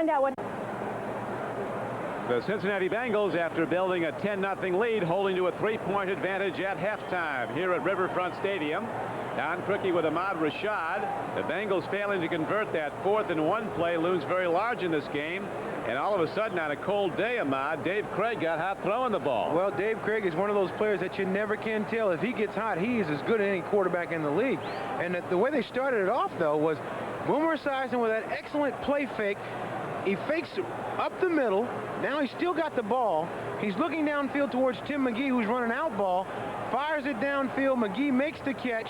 find out what. The Cincinnati Bengals, after building a 10-0 lead, holding to a 3-point advantage at halftime here at Riverfront Stadium. Don Criqui with Ahmad Rashad. The Bengals failing to convert that 4th-and-1 play looms very large in this game. And all of a sudden, on a cold day, Ahmad, Dave Krieg got hot throwing the ball. Well, Dave Krieg is one of those players that you never can tell. If he gets hot, he is as good as any quarterback in the league. And the way they started it off, though, was Boomer Esiason with that excellent play fake. He fakes up the middle. Now he's still got the ball. He's looking downfield towards Tim McGee, who's running out ball. Fires it downfield. McGee makes the catch.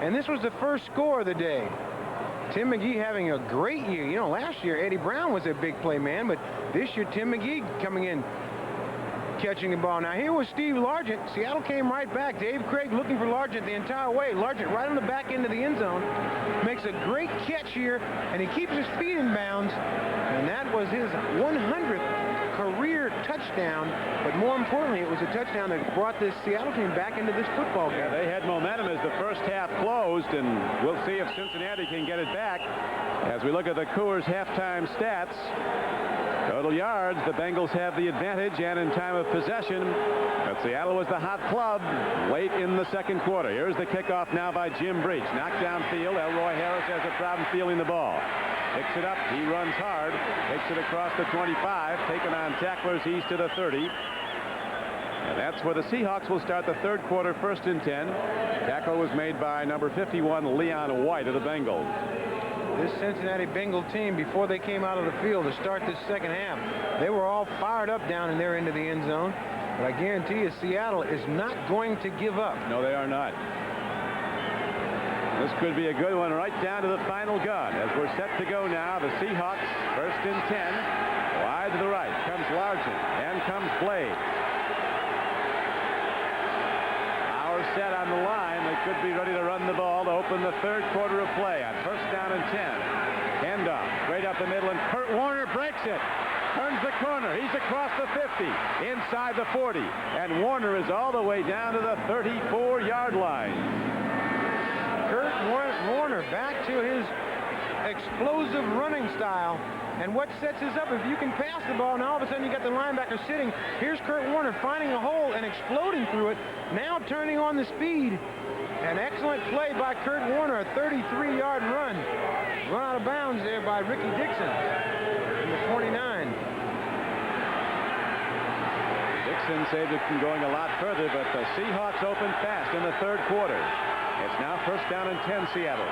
And this was the first score of the day. Tim McGee having a great year. You know, last year, Eddie Brown was a big play man, but this year, Tim McGee coming in, catching the ball. Now, here was Steve Largent. Seattle came right back. Dave Krieg looking for Largent the entire way. Largent right on the back end of the end zone. Makes a great catch here, and he keeps his feet in bounds. And that was his 100th career touchdown. But more importantly, it was a touchdown that brought this Seattle team back into this football game. Yeah, they had momentum as the first half closed, and we'll see if Cincinnati can get it back. As we look at the Coors halftime stats, total yards, the Bengals have the advantage, and in time of possession, but Seattle was the hot club late in the second quarter. Here's the kickoff now by Jim Breech. Knocked downfield. Elroy Harris has a problem fielding the ball. Picks it up. He runs hard. Takes it across the 25. Taken on tacklers. He's to the 30. And that's where the Seahawks will start the third quarter, 1st and 10. Tackle was made by number 51, Leon White of the Bengals. This Cincinnati Bengal team, before they came out of the field to start this second half, they were all fired up down in their end of the end zone. But I guarantee you, Seattle is not going to give up. No, they are not. This could be a good one right down to the final gun. As we're set to go now, the Seahawks, 1st and 10. Wide to the right comes Largent, and comes Blades. Hour set on the line. They could be ready to run the ball to open the third quarter of play on 1st down and 10. Handoff straight up the middle, and Curt Warner breaks it. Turns the corner. He's across the 50, inside the 40, and Warner is all the way down to the 34-yard line. Curt Warner back to his explosive running style. And what sets this up, if you can pass the ball, and all of a sudden you got the linebacker sitting. Here's Curt Warner finding a hole and exploding through it. Now turning on the speed. An excellent play by Curt Warner, a 33-yard run. Run out of bounds there by Ricky Dixon, number 49. Dixon saved it from going a lot further, but the Seahawks open fast in the third quarter. It's now 1st down and 10, Seattle.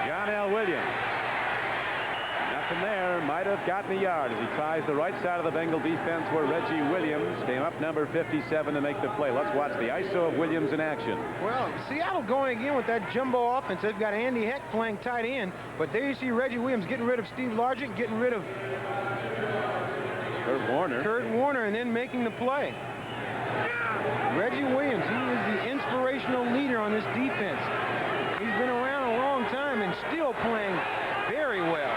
John L. Williams. Nothing there. Might have gotten a yard as he tries the right side of the Bengal defense, where Reggie Williams came up number 57 to make the play. Let's watch the ISO of Williams in action. Well, Seattle going again with that jumbo offense. They've got Andy Heck playing tight end, but there you see Reggie Williams getting rid of Steve Largent, getting rid of Curt Warner, and then making the play. Reggie Williams, he is the inspirational leader on this defense. He's been around a long time and still playing very well.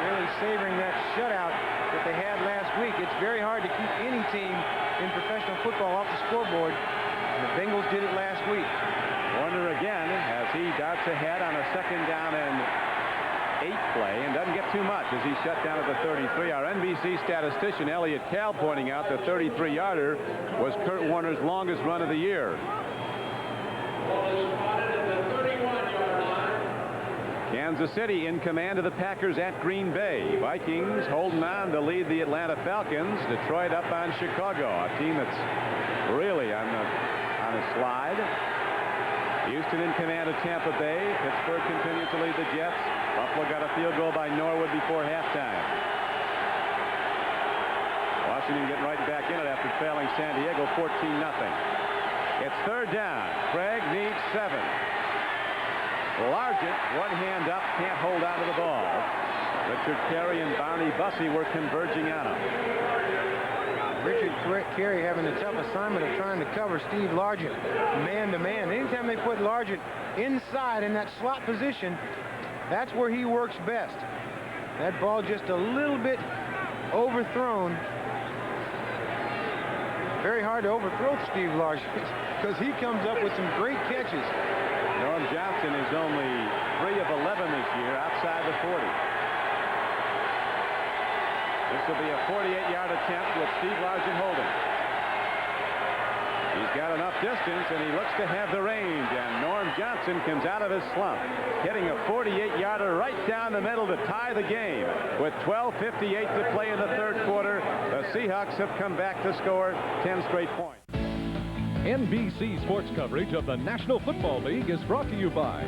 Really savoring that shutout that they had last week. It's very hard to keep any team in professional football off the scoreboard. And the Bengals did it last week. Warner again as he darts ahead on a 2nd down and 8 play, and doesn't get too much as he's shut down at the 33. Our NBC statistician Elliot Cal pointing out the 33-yarder was Curt Warner's longest run of the year. Kansas City in command of the Packers at Green Bay. Vikings holding on to lead the Atlanta Falcons. Detroit up on Chicago, a team that's really on a slide. Houston in command of Tampa Bay. Pittsburgh continues to lead the Jets. Buffalo got a field goal by Norwood before halftime. Washington getting right back in it after failing San Diego 14-0. It's 3rd down. Craig needs 7. Largent, one hand up, can't hold on to the ball. Richard Carey and Barney Bussey were converging on him. Richard Carey having the tough assignment of trying to cover Steve Largent man-to-man. Anytime they put Largent inside in that slot position, that's where he works best. That ball just a little bit overthrown. very hard to overthrow Steve Largent because he comes up with some great catches. Norm Johnson is only 3 of 11 this year outside the 40. This will be a 48-yard attempt with Steve Largent holding. He's got enough distance, and he looks to have the range, and Norm Johnson comes out of his slump, hitting a 48-yarder right down the middle to tie the game. With 12:58 to play in the third quarter, the Seahawks have come back to score 10 straight points. NBC sports coverage of the National Football League is brought to you by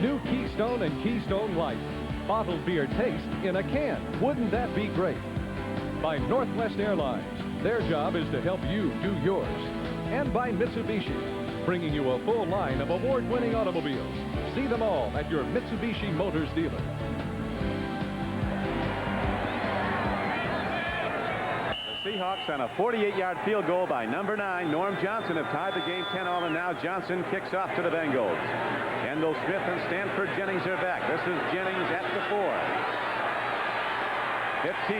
New Keystone and Keystone Light. Bottled beer taste in a can. Wouldn't that be great? By Northwest Airlines. Their job is to help you do yours. And by Mitsubishi, bringing you a full line of award-winning automobiles. See them all at your Mitsubishi Motors dealer. The Seahawks on a 48-yard field goal by number 9, Norm Johnson, have tied the game 10-all, and now Johnson kicks off to the Bengals. Kendall Smith and Stanford Jennings are back. This is Jennings at the 4. 15.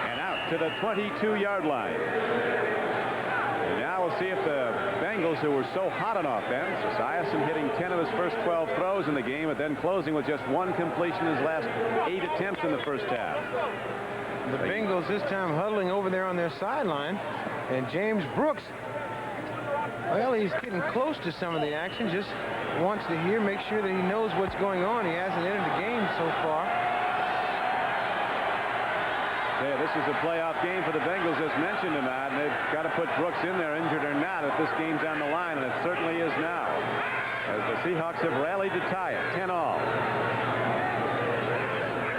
And out to the 22-yard line. And now we'll see if the Bengals, who were so hot on offense, Esiason hitting 10 of his first 12 throws in the game, and then closing with just 1 completion in his last 8 attempts in the first half. The Bengals this time huddling over there on their sideline, and James Brooks, well, he's getting close to some of the action, just wants to make sure that he knows what's going on. He hasn't entered the game so far. Yeah, this is a playoff game for the Bengals, as mentioned tonight, and they've got to put Brooks in there, injured or not, if this game's on the line, and it certainly is now, as the Seahawks have rallied to tie it, 10-all.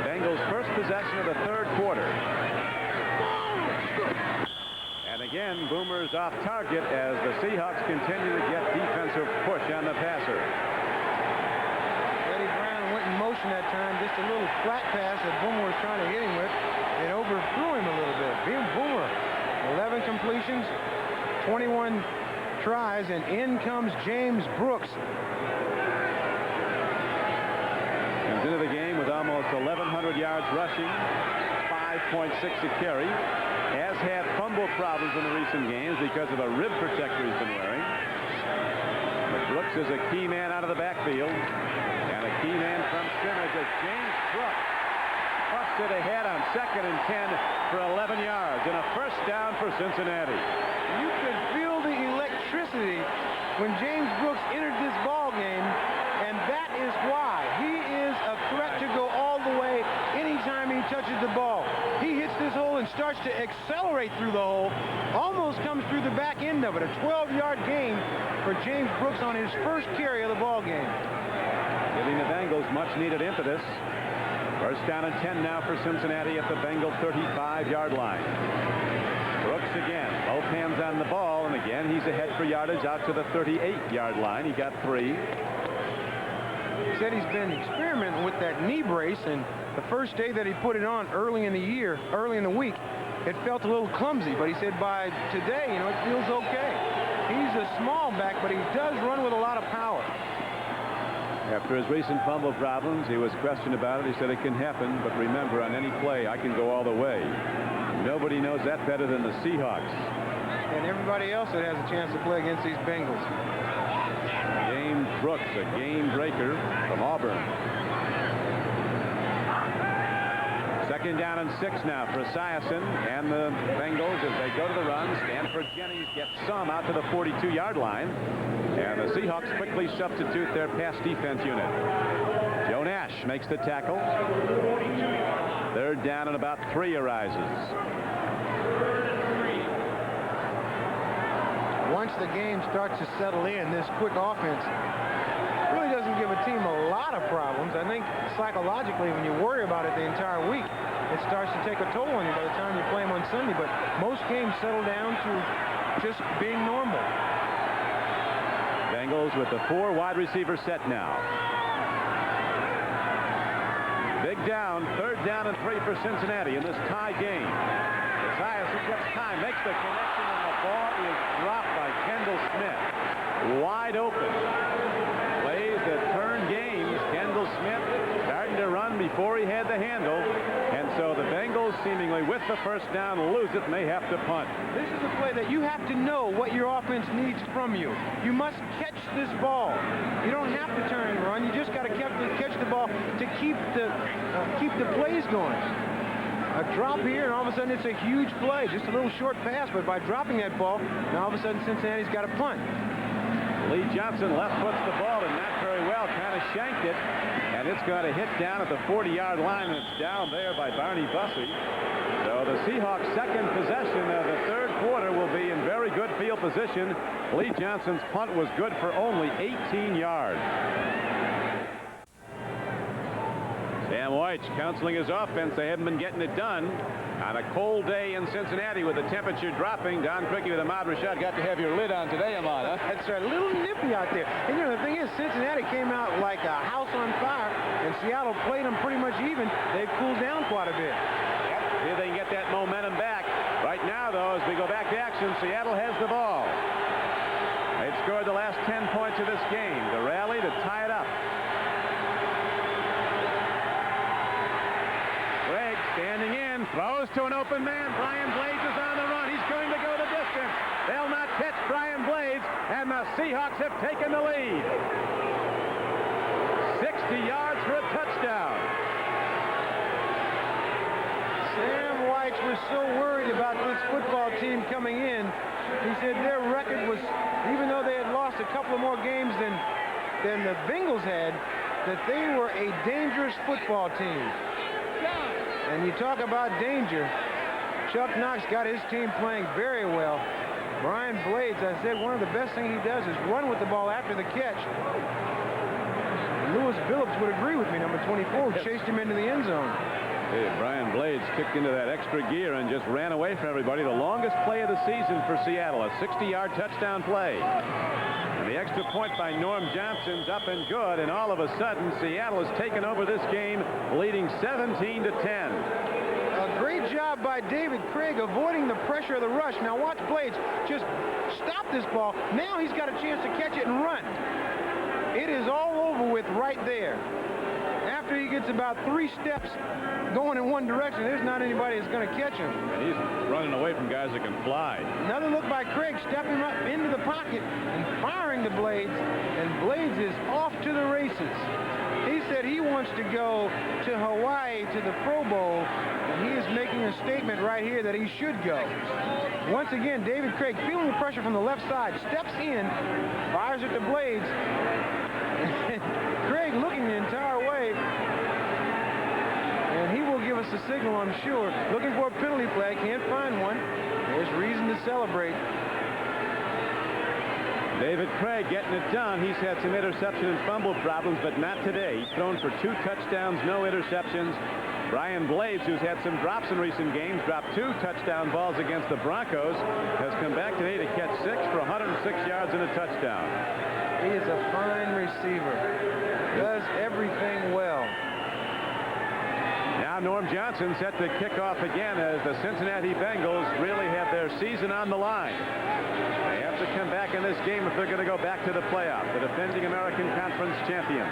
Bengals' first possession of the third quarter. And again, Boomer's off target as the Seahawks continue to get defensive push on the passer. Eddie Brown went in motion that time, just a little flat pass that Boomer was trying to hit him with. It overthrew him a little bit. Boomer, 11 completions, 21 tries, and in comes James Brooks. Comes into the game with almost 1,100 yards rushing, 5.6 a carry. Has had fumble problems in the recent games because of a rib protector he's been wearing. But Brooks is a key man out of the backfield, and a key man from scrimmage as James Brooks puts it ahead on 2nd and 10 for 11 yards and a first down for Cincinnati. You could feel the electricity when James Brooks entered this ball game, and that is why he is a threat to go all the way anytime he touches the ball. He hits this hole and starts to accelerate through the hole, almost comes through the back end of it. A 12-yard gain for James Brooks on his first carry of the ball game. Giving the Bengals much-needed impetus. First down and 10 now for Cincinnati at the Bengal 35-yard line. Brooks again, both hands on the ball, and again he's ahead for yardage out to the 38-yard line. He got 3. He said he's been experimenting with that knee brace, and the first day that he put it on early in the week, it felt a little clumsy, but he said by today, it feels okay. He's a small back, but he does run with a lot of power. After his recent fumble problems, he was questioned about it. He said it can happen, but remember, on any play, I can go all the way. Nobody knows that better than the Seahawks. And everybody else that has a chance to play against these Bengals. James Brooks, a game breaker from Auburn. 2nd down and 6 now for Esiason and the Bengals as they go to the run. Stanford Jennings gets some out to the 42-yard line. And the Seahawks quickly substitute their pass defense unit. Joe Nash makes the tackle. 3rd down and about 3 arises. Once the game starts to settle in, this quick offense really doesn't give a team a lot of problems. I think psychologically, when you worry about it the entire week, it starts to take a toll on you by the time you play them on Sunday. But most games settle down to just being normal. Bengals with the 4 wide receiver set now. Big down, 3rd down and 3 for Cincinnati in this tie game. Esiason gets time, makes the connection, and the ball is dropped by Kendall Smith. Wide open. Plays that turn games. Kendall Smith starting to run before he had the handle. And so the Bengals Bengals, seemingly with the first down, lose it, may have to punt. This is a play that you have to know what your offense needs from you. You must catch this ball. You don't have to turn and run. You just got to catch the ball to keep the plays going. A drop here, and all of a sudden it's a huge play. Just a little short pass, but by dropping that ball, now all of a sudden Cincinnati's got a punt. Lee Johnson left foots the ball and not very well, kind of shanked it, and it's going to hit down at the 40-yard line, and it's down there by Barney Bussey. So the Seahawks' second possession of the third quarter will be in very good field position. Lee Johnson's punt was good for only 18 yards. Sam White's counseling his offense. They haven't been getting it done. On a cold day in Cincinnati with the temperature dropping, Don Criqui with Ahmad Rashad. Got to have your lid on today, Ahmad, huh? That's right, a little nippy out there. And you know, the thing is, Cincinnati came out like a house on fire, and Seattle played them pretty much even. They've cooled down quite a bit. Yep. See if they can get that momentum back. Right now, though, as we go back to action, Seattle has the ball. They've scored the last 10 points of this game. The rally to tie it up. Krieg standing in, throws to an open man. Brian Blades is on the run. He's going to go the distance. They'll not catch Brian Blades, and the Seahawks have taken the lead. 60 yards for a touchdown. Sam White was so worried about this football team coming in. He said their record was, even though they had lost a couple of more games than the Bengals had, that they were a dangerous football team. And you talk about danger. Chuck Knox got his team playing very well. Brian Blades, I said, one of the best things he does is run with the ball after the catch. Lewis Billups would agree with me, number 24, who chased him into the end zone. Hey, Brian Blades kicked into that extra gear and just ran away from everybody. The longest play of the season for Seattle, a 60-yard touchdown play. And the extra point by Norm Johnson's up and good, and all of a sudden Seattle has taken over this game, leading 17-10. A great job by David Krieg avoiding the pressure of the rush. Now watch Blades just stop this ball. Now he's got a chance to catch it and run. It is all over with right there. After he gets about 3 steps going in one direction, there's not anybody that's going to catch him. And he's running away from guys that can fly. Another look by Krieg, stepping up into the pocket and firing the Blades, and Blades is off to the races. He said he wants to go to Hawaii to the Pro Bowl, and he is making a statement right here that he should go. Once again, David Krieg, feeling the pressure from the left side, steps in, fires at the Blades. Krieg looking the entire way, and he will give us a signal, I'm sure. Looking for a penalty flag, can't find one. There's reason to celebrate. David Krieg getting it done. He's had some interception and fumble problems, but not today. He's thrown for 2 touchdowns, no interceptions. Brian Blades, who's had some drops in recent games, dropped 2 touchdown balls against the Broncos, has come back today to catch 6 for 106 yards and a touchdown. He is a fine receiver. Does everything well. Now Norm Johnson set to kick off again as the Cincinnati Bengals really have their season on the line. They have to come back in this game if they're going to go back to the playoff, the defending American Conference champions.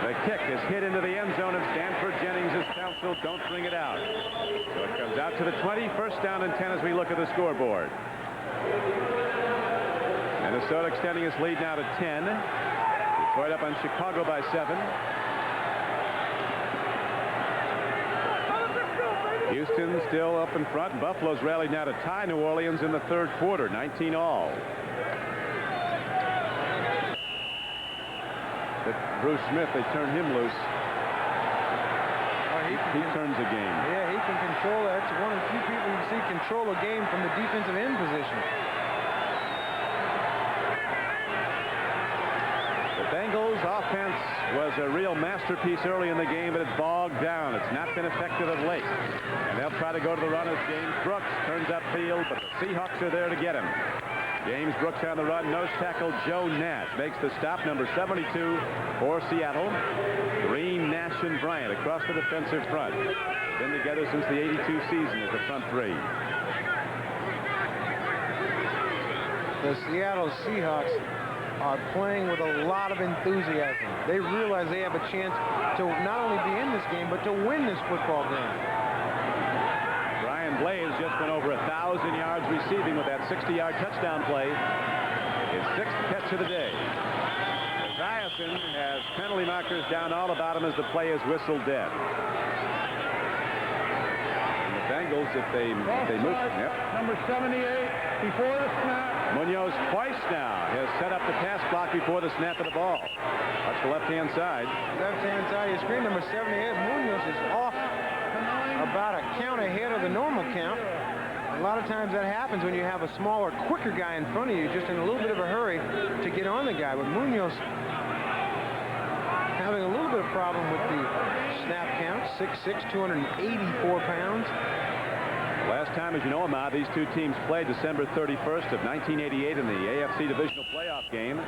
The kick is hit into the end zone, and Stanford Jennings is counseled, don't bring it out. So it comes out to the 20, first down and 10 as we look at the scoreboard. Minnesota extending its lead now to 10. Detroit up on Chicago by 7. Houston still up in front. Buffalo's rallied now to tie New Orleans in the third quarter, 19 all. But Bruce Smith, they turn him loose. He turns the game. Yeah, he can control that. That's one of the few people you see control a game from the defensive end position. The Bengals offense was a real masterpiece early in the game, but it bogged down. It's not been effective of late. And they'll try to go to the run as James Brooks turns upfield, but the Seahawks are there to get him. James Brooks on the run. Nose tackle Joe Nash makes the stop, number 72 for Seattle. Green, Nash, and Bryant across the defensive front. Been together since the '82 season as the front three. The Seattle Seahawks are playing with a lot of enthusiasm. They realize they have a chance to not only be in this game, but to win this football game. went over 1,000 yards receiving with that 60-yard touchdown play. His 6th catch of the day. Esiason has penalty markers down all about him as the play is whistled dead. And the Bengals, if they move. Yep. Number 78 before the snap. Munoz twice now has set up the pass block before the snap of the ball. Watch the left-hand side. Left-hand side of your screen, number 78. Munoz is off about a count ahead of the normal count. A lot of times that happens when you have a smaller, quicker guy in front of you, just in a little bit of a hurry to get on the guy. But Munoz having a little bit of problem with the snap count. 6'6", 284 pounds. Last time, as you know, Ahmad, these two teams played December 31st of 1988 in the AFC Divisional Playoff game.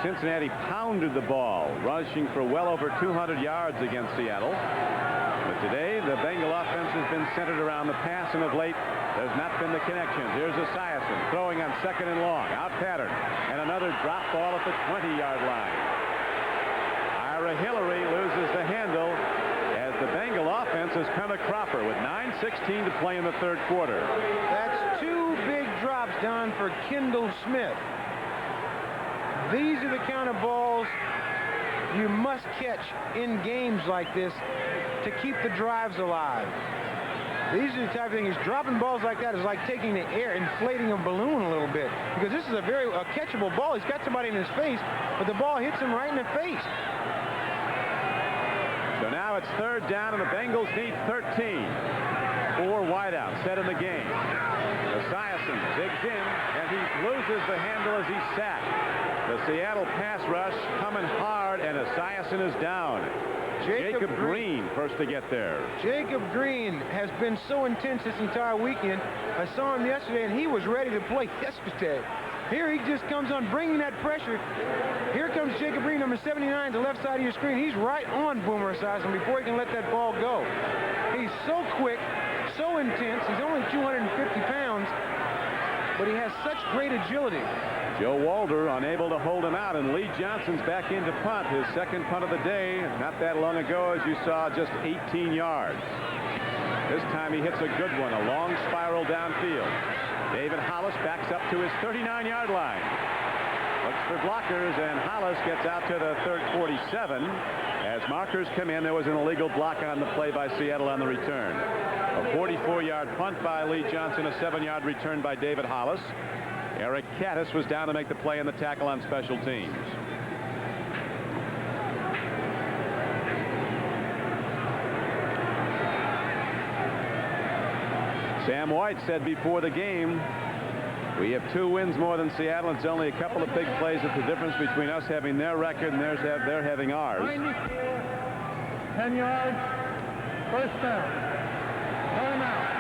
Cincinnati pounded the ball, rushing for well over 200 yards against Seattle. But today, the Bengal offense has been centered around the pass, and of late, there's not been the connection. Here's Esiason throwing on 2nd and long, out pattern, and another drop ball at the 20-yard line. Ira Hillary loses the handle as the Bengal offense has come a cropper with 9:16 to play in the 3rd quarter. That's 2 big drops down for Kendall Smith. These are the kind of balls you must catch in games like this to keep the drives alive. These are the type of things. Dropping balls like that is like taking the air, inflating a balloon a little bit, because this is a very catchable ball. He's got somebody in his face, but the ball hits him right in the face. So now it's 3rd down, and the Bengals need 13. 4 wideouts set in the game. Esiason digs in, and he loses the handle as he's sacked. The Seattle pass rush coming hard, and Esiason is down. Jacob Green first to get there. Jacob Green has been so intense this entire weekend. I saw him yesterday, and he was ready to play yesterday. Here he just comes on bringing that pressure. Here comes Jacob Green, number 79, the left side of your screen. He's right on Boomer Esiason before he can let that ball go. He's so quick, so intense. He's only 250 pounds, but he has such great agility. Joe Walder unable to hold him out, and Lee Johnson's back into punt, his 2nd punt of the day. Not that long ago, as you saw, just 18 yards. This time he hits a good one, a long spiral downfield. David Hollis backs up to his 39-yard line. Looks for blockers, and Hollis gets out to the 47. As markers come in, there was an illegal block on the play by Seattle on the return. A 44-yard punt by Lee Johnson, a 7-yard return by David Hollis. Eric Caddis was down to make the play in the tackle on special teams. Sam White said before the game, we have 2 wins more than Seattle. It's only a couple of big plays that's the difference between us having their record and they're having ours. 10 yards, 1st down. Timeout.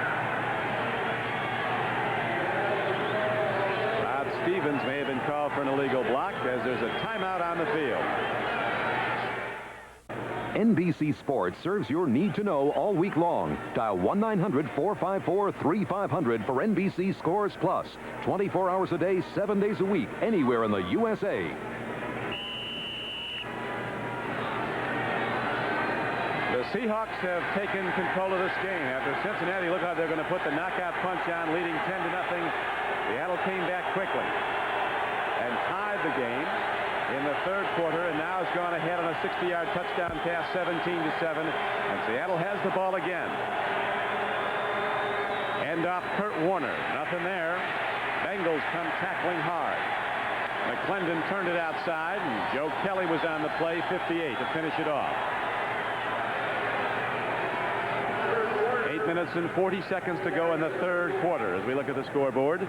Rod Stevens may have been called for an illegal block as there's a timeout on the field. NBC Sports serves your need to know all week long. Dial 1-900-454-3500 for NBC Scores Plus. 24 hours a day, 7 days a week, anywhere in the USA. The Seahawks have taken control of this game. After Cincinnati looked like they're going to put the knockout punch on, leading 10-0. Seattle came back quickly and tied the game in the 3rd quarter, and now has gone ahead on a 60-yard touchdown pass, 17-7, and Seattle has the ball again. End off Curt Warner, nothing there. Bengals come tackling hard. McClendon turned it outside, and Joe Kelly was on the play, 58 to finish it off. 8 minutes and 40 seconds to go in the 3rd quarter as we look at the scoreboard.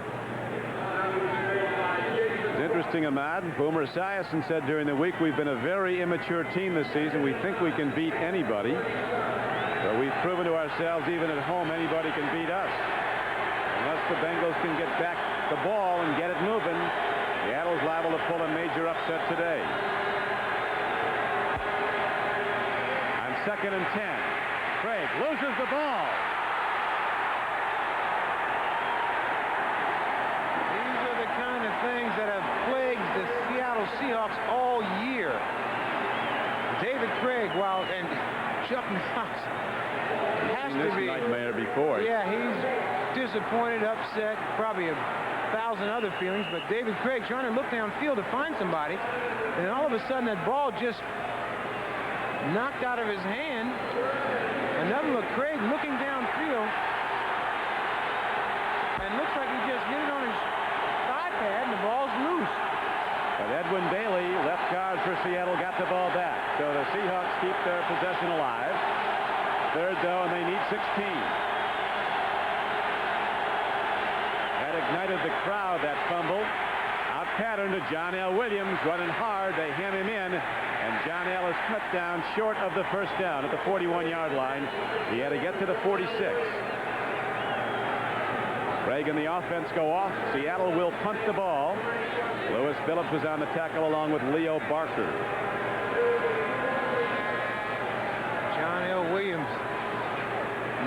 Interesting, Ahmad. Boomer Esiason said during the week, we've been a very immature team this season. We think we can beat anybody. But we've proven to ourselves, even at home, anybody can beat us. Unless the Bengals can get back the ball and get it moving, Seattle's liable to pull a major upset today. On 2nd and 10, Krieg loses the ball. Things that have plagued the Seattle Seahawks all year. David Krieg, and Chuck Knox has to be nightmare before. Yeah, disappointed, upset, probably 1,000 other feelings, but David Krieg trying to look downfield to find somebody, and all of a sudden that ball just knocked out of his hand. Another look, Krieg looking downfield, and looks like he just hit it on his thigh pad, and the ball's loose. But Edwin Bailey, left guard for Seattle, got the ball back. So the Seahawks keep their possession alive. Third though, and they need 16. That ignited the crowd, that fumble. Out pattern to John L. Williams, running hard. They hem him in, and John L. is cut down short of the first down at the 41-yard line. He had to get to the 46. Krieg and the offense go off. Seattle will punt the ball. Lewis Phillips was on the tackle along with Leo Barker. John L. Williams,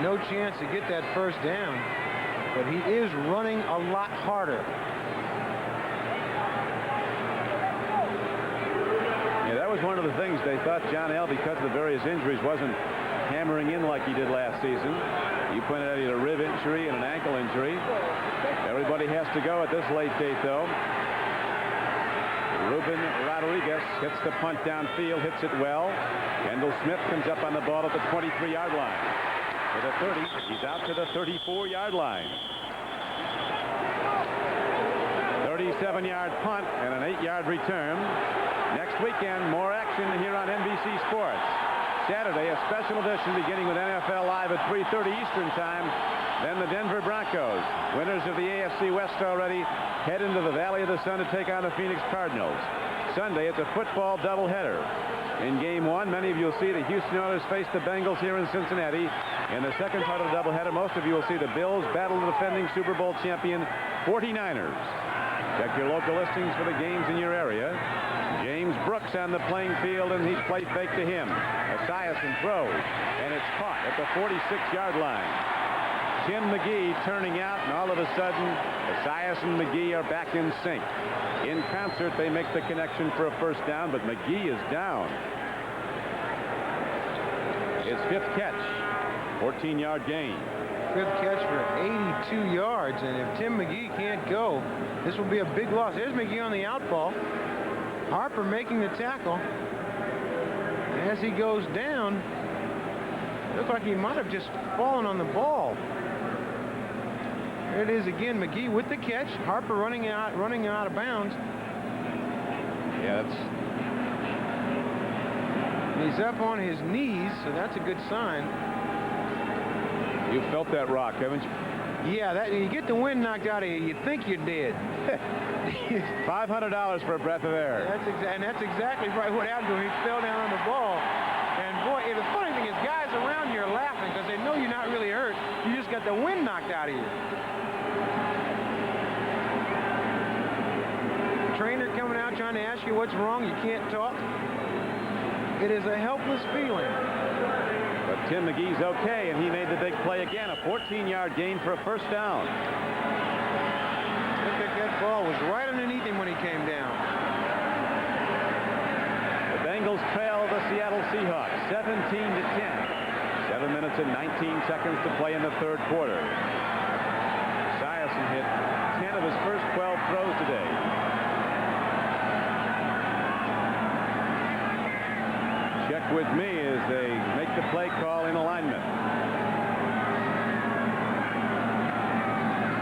no chance to get that first down, but he is running a lot harder. Yeah, that was one of the things they thought John L., because of the various injuries, wasn't hammering in like he did last season. You pointed out he had a rib injury and an ankle injury. Everybody has to go at this late date, though. Ruben Rodriguez hits the punt downfield, hits it well. Kendall Smith comes up on the ball at the 23-yard line. To the 30, he's out to the 34-yard line. 37-yard punt and an 8-yard return. Next weekend, more action here on NBC Sports. Saturday, a special edition beginning with NFL Live at 3:30 Eastern Time. Then the Denver Broncos, winners of the AFC West already, head into the Valley of the Sun to take on the Phoenix Cardinals. Sunday, it's a football doubleheader. In Game 1, many of you will see the Houston Oilers face the Bengals here in Cincinnati. In the second part of the doubleheader, most of you will see the Bills battle the defending Super Bowl champion 49ers. Check your local listings for the games in your area. James Brooks on the playing field, and he's play fake to him. Esiason throws, and it's caught at the 46-yard line. Tim McGee turning out, and all of a sudden, Esiason and McGee are back in sync. In concert, they make the connection for a first down, but McGee is down. His fifth catch, 14-yard gain. Fifth catch for 82 yards, and if Tim McGee can't go, this will be a big loss. There's McGee on the out ball. Harper making the tackle. As he goes down, looks like he might have just fallen on the ball. There it is again, McGee with the catch. Harper running out of bounds. Yeah, that's... He's up on his knees, so that's a good sign. You felt that rock, haven't you? Yeah, that you get the wind knocked out of you, you think you're dead. $500 for a breath of air. That's exactly right what happened to him. He fell down on the ball. And boy, the funny thing is, guys around you are laughing because they know you're not really hurt. You just got the wind knocked out of you. Trainer coming out trying to ask you what's wrong. You can't talk. It is a helpless feeling. But Tim McGee's okay, and he made the big play again. A 14-yard gain for a first down. Look at that ball was right underneath him when he came down. The Bengals trail the Seattle Seahawks 17-10. 7 minutes and 19 seconds to play in the third quarter. Esiason hit 10 of his first 12 throws today. Check with me as they make the play call in alignment.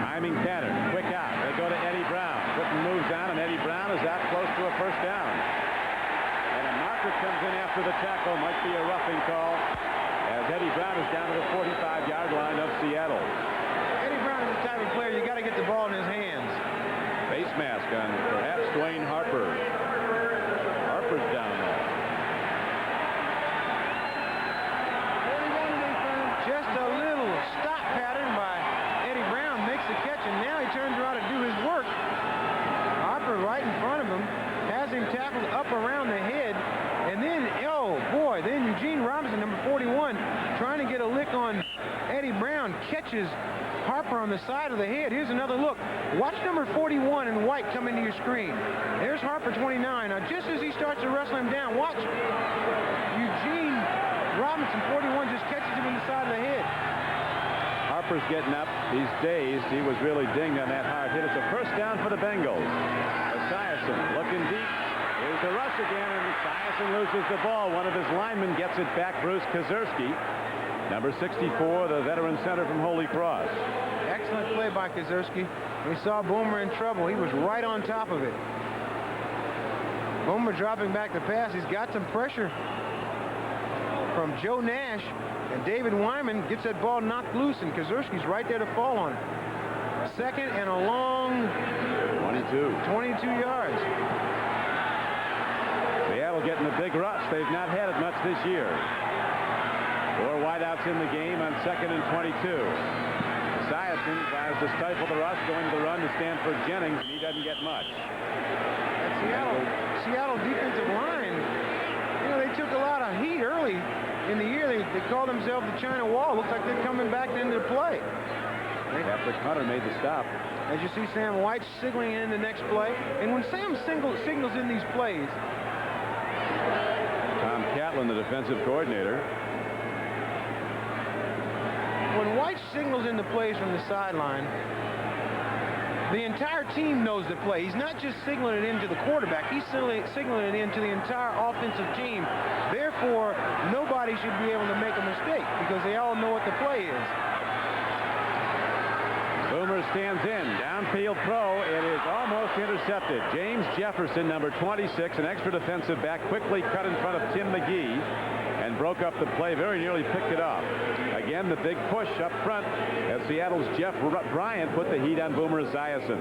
Timing pattern, quick out. They go to Eddie Brown. Clinton moves on, and Eddie Brown is out close to a first down. And a marker comes in after the tackle. Might be a roughing call, as Eddie Brown is down to the 45-yard line of Seattle. Eddie Brown is the type of player you got to get the ball in his hands. Face mask on perhaps Dwayne Harper. Harper's down there. Just a little stop pattern by Eddie Brown makes the catch, and now he turns around to do his work. Harper right in front of him, has him tackled up around the head, and then, oh boy, then Eugene Robinson, number 41, trying to get a lick on Eddie Brown, catches Harper on the side of the head. Here's another look. Watch number 41 in white come into your screen. There's Harper 29. Now, just as he starts to wrestle him down, watch Eugene Robinson, 41, just catches him in the side of the head. Harper's getting up. He's dazed. He was really dinged on that hard hit. It's a first down for the Bengals. Esiason looking deep. Here's the rush again, and Esiason loses the ball. One of his linemen gets it back. Bruce Kazurski, number 64, the veteran center from Holy Cross. Excellent play by Kazurski. We saw Boomer in trouble. He was right on top of it. Boomer dropping back the pass. He's got some pressure from Joe Nash, and David Wyman gets that ball knocked loose, and Kazurski's right there to fall on it. Second and a long 22 yards. Seattle getting a big rush. They've not had it much this year. 4 wideouts in the game on 2nd and 22. Esiason tries to stifle the rush, going to the run to Stanford Jennings, and he doesn't get much. That Seattle defensive line, you know, they took a lot of heat early in the year. They called themselves the China Wall. Looks like they're coming back into play. After Hunter made the stop. As you see Sam White signaling in the next play. And when Sam signals in these plays, Tom Catlin, the defensive coordinator. When White signals in the plays from the sideline, the entire team knows the play. He's not just signaling it into the quarterback. He's signaling it into the entire offensive team. Therefore, nobody should be able to make a mistake because they all know what the play is. Boomer stands in. Downfield throw. It is almost intercepted. James Jefferson, number 26, an extra defensive back, quickly cut in front of Tim McGee and broke up the play. Very nearly picked it off. Again, the big push up front as Seattle's Jeff Bryant put the heat on Boomer Esiason.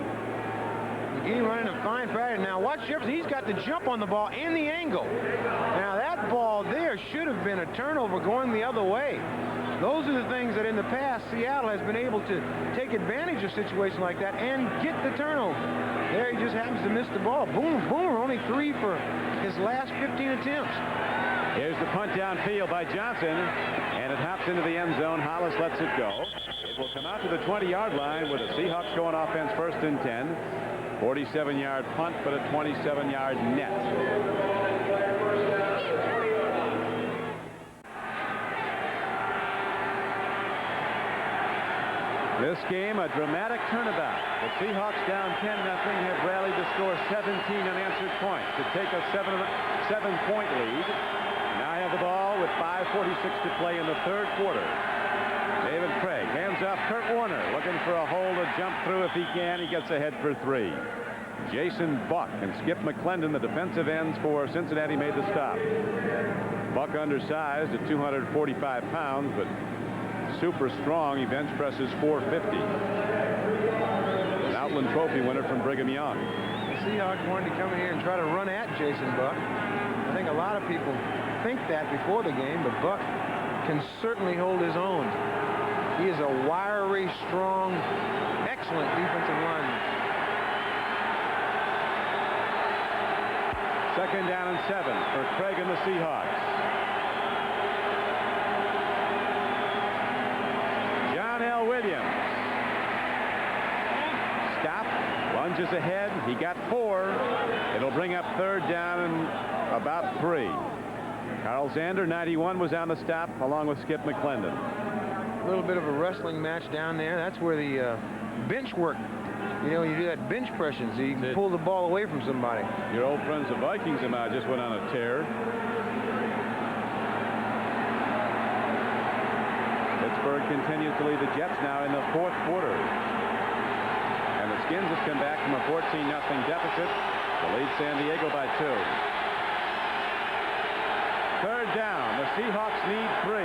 McGee running a fine pattern. Now watch Jefferson. He's got the jump on the ball and the angle. Now that ball there should have been a turnover going the other way. Those are the things that in the past Seattle has been able to take advantage of situations like that and get the turnover. There he just happens to miss the ball. Boomer only 3 for his last 15 attempts. Here's the punt downfield by Johnson, and it hops into the end zone. Hollis lets it go. It will come out to the 20-yard line with the Seahawks going offense 1st and 10. 47-yard punt, but a 27-yard net. This game, a dramatic turnabout. The Seahawks down 10-0 have rallied to score 17 unanswered points to take a 7-point lead. Now have the ball with 5:46 to play in the 3rd quarter. David Krieg hands off Curt Warner, looking for a hole to jump through if he can. He gets ahead for 3. Jason Buck and Skip McClendon, the defensive ends for Cincinnati, made the stop. Buck undersized at 245 pounds, but super strong. He bench presses 450. An Outland Trophy winner from Brigham Young. The Seahawks wanted to come in here and try to run at Jason Buck. I think a lot of people think that before the game, but Buck can certainly hold his own. He is a wiry, strong, excellent defensive lineman. 2nd down and 7 for Krieg and the Seahawks. John L. Williams. Stop. Lunges ahead. He got 4. It'll bring up 3rd down and about 3. Carl Zander, 91, was on the stop along with Skip McClendon. A little bit of a wrestling match down there. That's where the bench work. You know, you do that bench pressing so you can pull the ball away from somebody. Your old friends the Vikings just went on a tear. Pittsburgh continues to lead the Jets now in the 4th quarter. And the Skins have come back from a 14-0 deficit to lead San Diego by 2. 3rd down. The Seahawks need 3.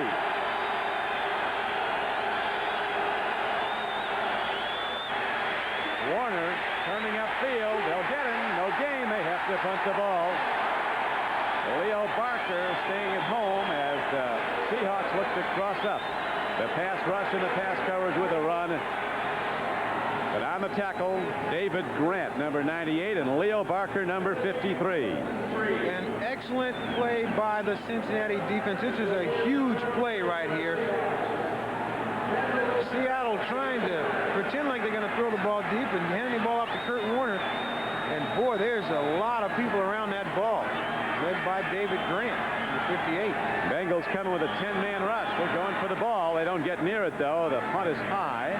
Warner turning upfield. They'll get him. No gain. They have to punt the ball. Leo Barker staying at home as the Seahawks look to cross up. The pass rush and the pass coverage with a run. But on the tackle, David Grant, number 98, and Leo Barker, number 53. An excellent play by the Cincinnati defense. This is a huge play right here. Seattle trying to pretend like they're going to throw the ball deep and handing the ball off to Curt Warner. And boy, there's a lot of people around that ball. led by David Grant, the 58. Bengals coming with a 10-man rush. They're going for the ball. They don't get near it, though. The punt is high.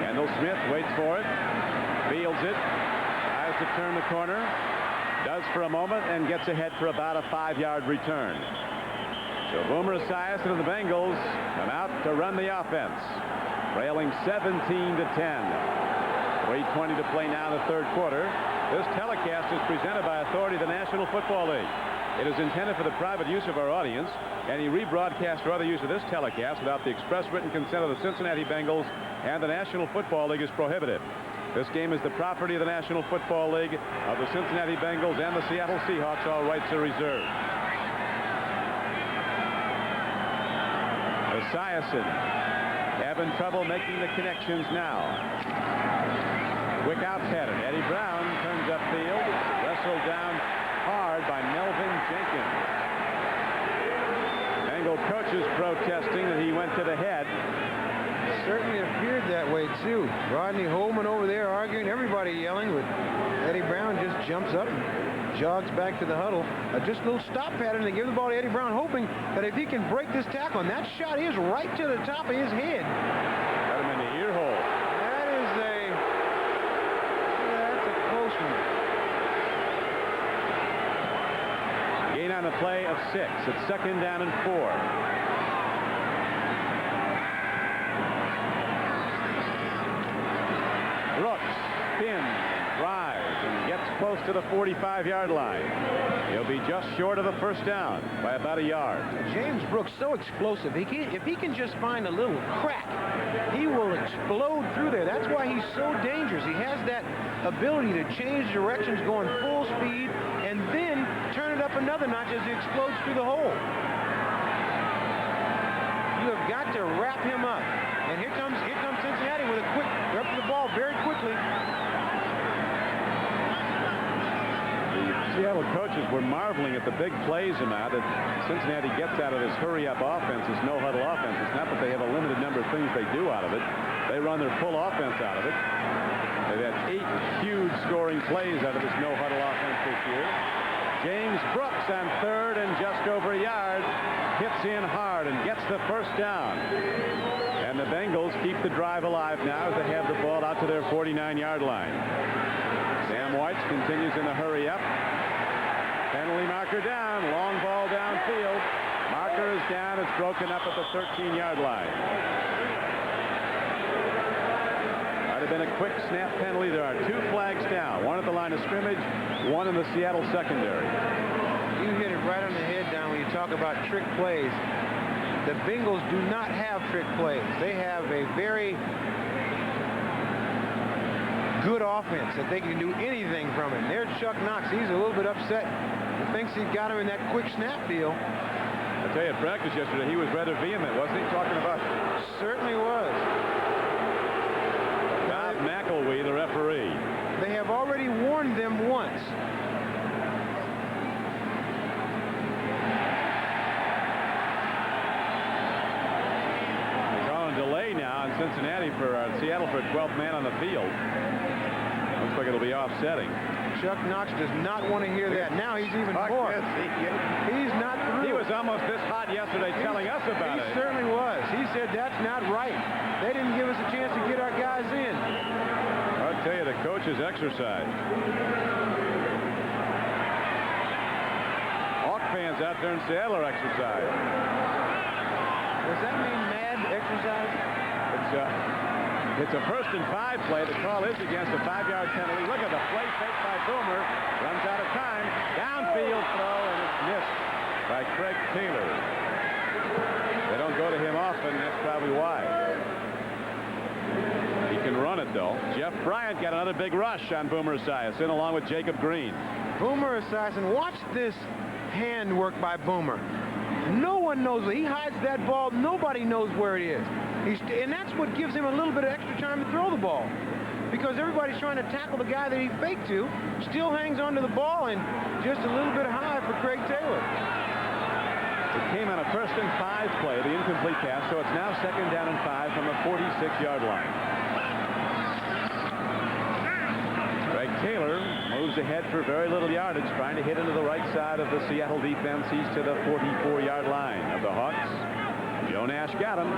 Kendall Smith waits for it. Fields it. Tries to turn the corner. Does for a moment and gets ahead for about a 5-yard return. So Boomer Esiason and the Bengals come out to run the offense. Trailing 17-10. 3:20 to play now in the third quarter. This telecast is presented by authority of the National Football League. It is intended for the private use of our audience. Any rebroadcast or other use of this telecast without the express written consent of the Cincinnati Bengals and the National Football League is prohibited. This game is the property of the National Football League, of the Cincinnati Bengals and the Seattle Seahawks. All rights are reserved. Esiason having trouble making the connections now. Quick out pattern. Eddie Brown turns upfield. Wrestled down hard by Melvin Jenkins. Bengal coaches protesting that he went to the head. Certainly appeared that way, too. Rodney Holman over there arguing, everybody yelling, but Eddie Brown just jumps up and jogs back to the huddle. Just a little stop pattern. They give the ball to Eddie Brown, hoping that if he can break this tackle, and that shot is right to the top of his head. Got him in the ear hole. That's a close one. Gain on the play of 6. It's 2nd down and 4. Brooks spins, drives, and gets close to the 45-yard line. He'll be just short of a first down by about a yard. James Brooks so explosive. If he can just find a little crack, he will explode through there. That's why he's so dangerous. He has that ability to change directions going full speed and then turn it up another notch as he explodes through the hole. You have got to wrap him up. And here comes Cincinnati with a quick, they're up to the ball very quickly. The Seattle coaches were marveling at the big plays amount that Cincinnati gets out of this hurry-up offense, this no-huddle offense. It's not that they have a limited number of things they do out of it. They run their full offense out of it. They've had 8 huge scoring plays out of this no-huddle offense this year. James Brooks on 3rd and just over a yard. Hits in hard and gets the first down. And the Bengals keep the drive alive now as they have the ball out to their 49-yard line. Sam White continues in the hurry up. Penalty marker down. Long ball downfield. Marker is down. It's broken up at the 13-yard line. Might have been a quick snap penalty. There are 2 flags down. One at the line of scrimmage, one in the Seattle secondary. You hit it right on the head, Don, when you talk about trick plays. The Bengals do not have trick plays. They have a very good offense that they can do anything from it. And there's Chuck Knox. He's a little bit upset. He thinks he got him in that quick snap deal. I tell you, at practice yesterday, he was rather vehement, wasn't he? Talking about. Certainly was. Bob McElwee, the referee. They have already warned them once. Delay now in Cincinnati for Seattle for a 12th man on the field. Looks like it'll be offsetting. Chuck Knox does not want to hear that. Now he's even more. He's not through. He was almost this hot yesterday telling us about it. He certainly was. He said that's not right. They didn't give us a chance to get our guys in. I'll tell you, the coaches exercise. Hawk fans out there in Seattle are exercise. Does that mean mad exercise? It's a 1st and 5 play. The call is against a 5-yard penalty. Look at the play fake by Boomer. Runs out of time. Downfield throw, and it's missed by Craig Taylor. They don't go to him often. That's probably why. He can run it, though. Jeff Bryant got another big rush on Boomer Esiason, along with Jacob Green. Boomer Esiason, watch this hand work by Boomer. No one knows. He hides that ball. Nobody knows where it is. And that's what gives him a little bit of extra time to throw the ball. Because everybody's trying to tackle the guy that he faked to. Still hangs onto the ball and just a little bit high for Craig Taylor. It came on a 1st and 5 play, the incomplete pass, so it's now 2nd down and 5 from the 46-yard line. Craig Taylor moves ahead for very little yardage, trying to hit into the right side of the Seattle defense. He's to the 44-yard line of the Hawks. Joe Nash got him.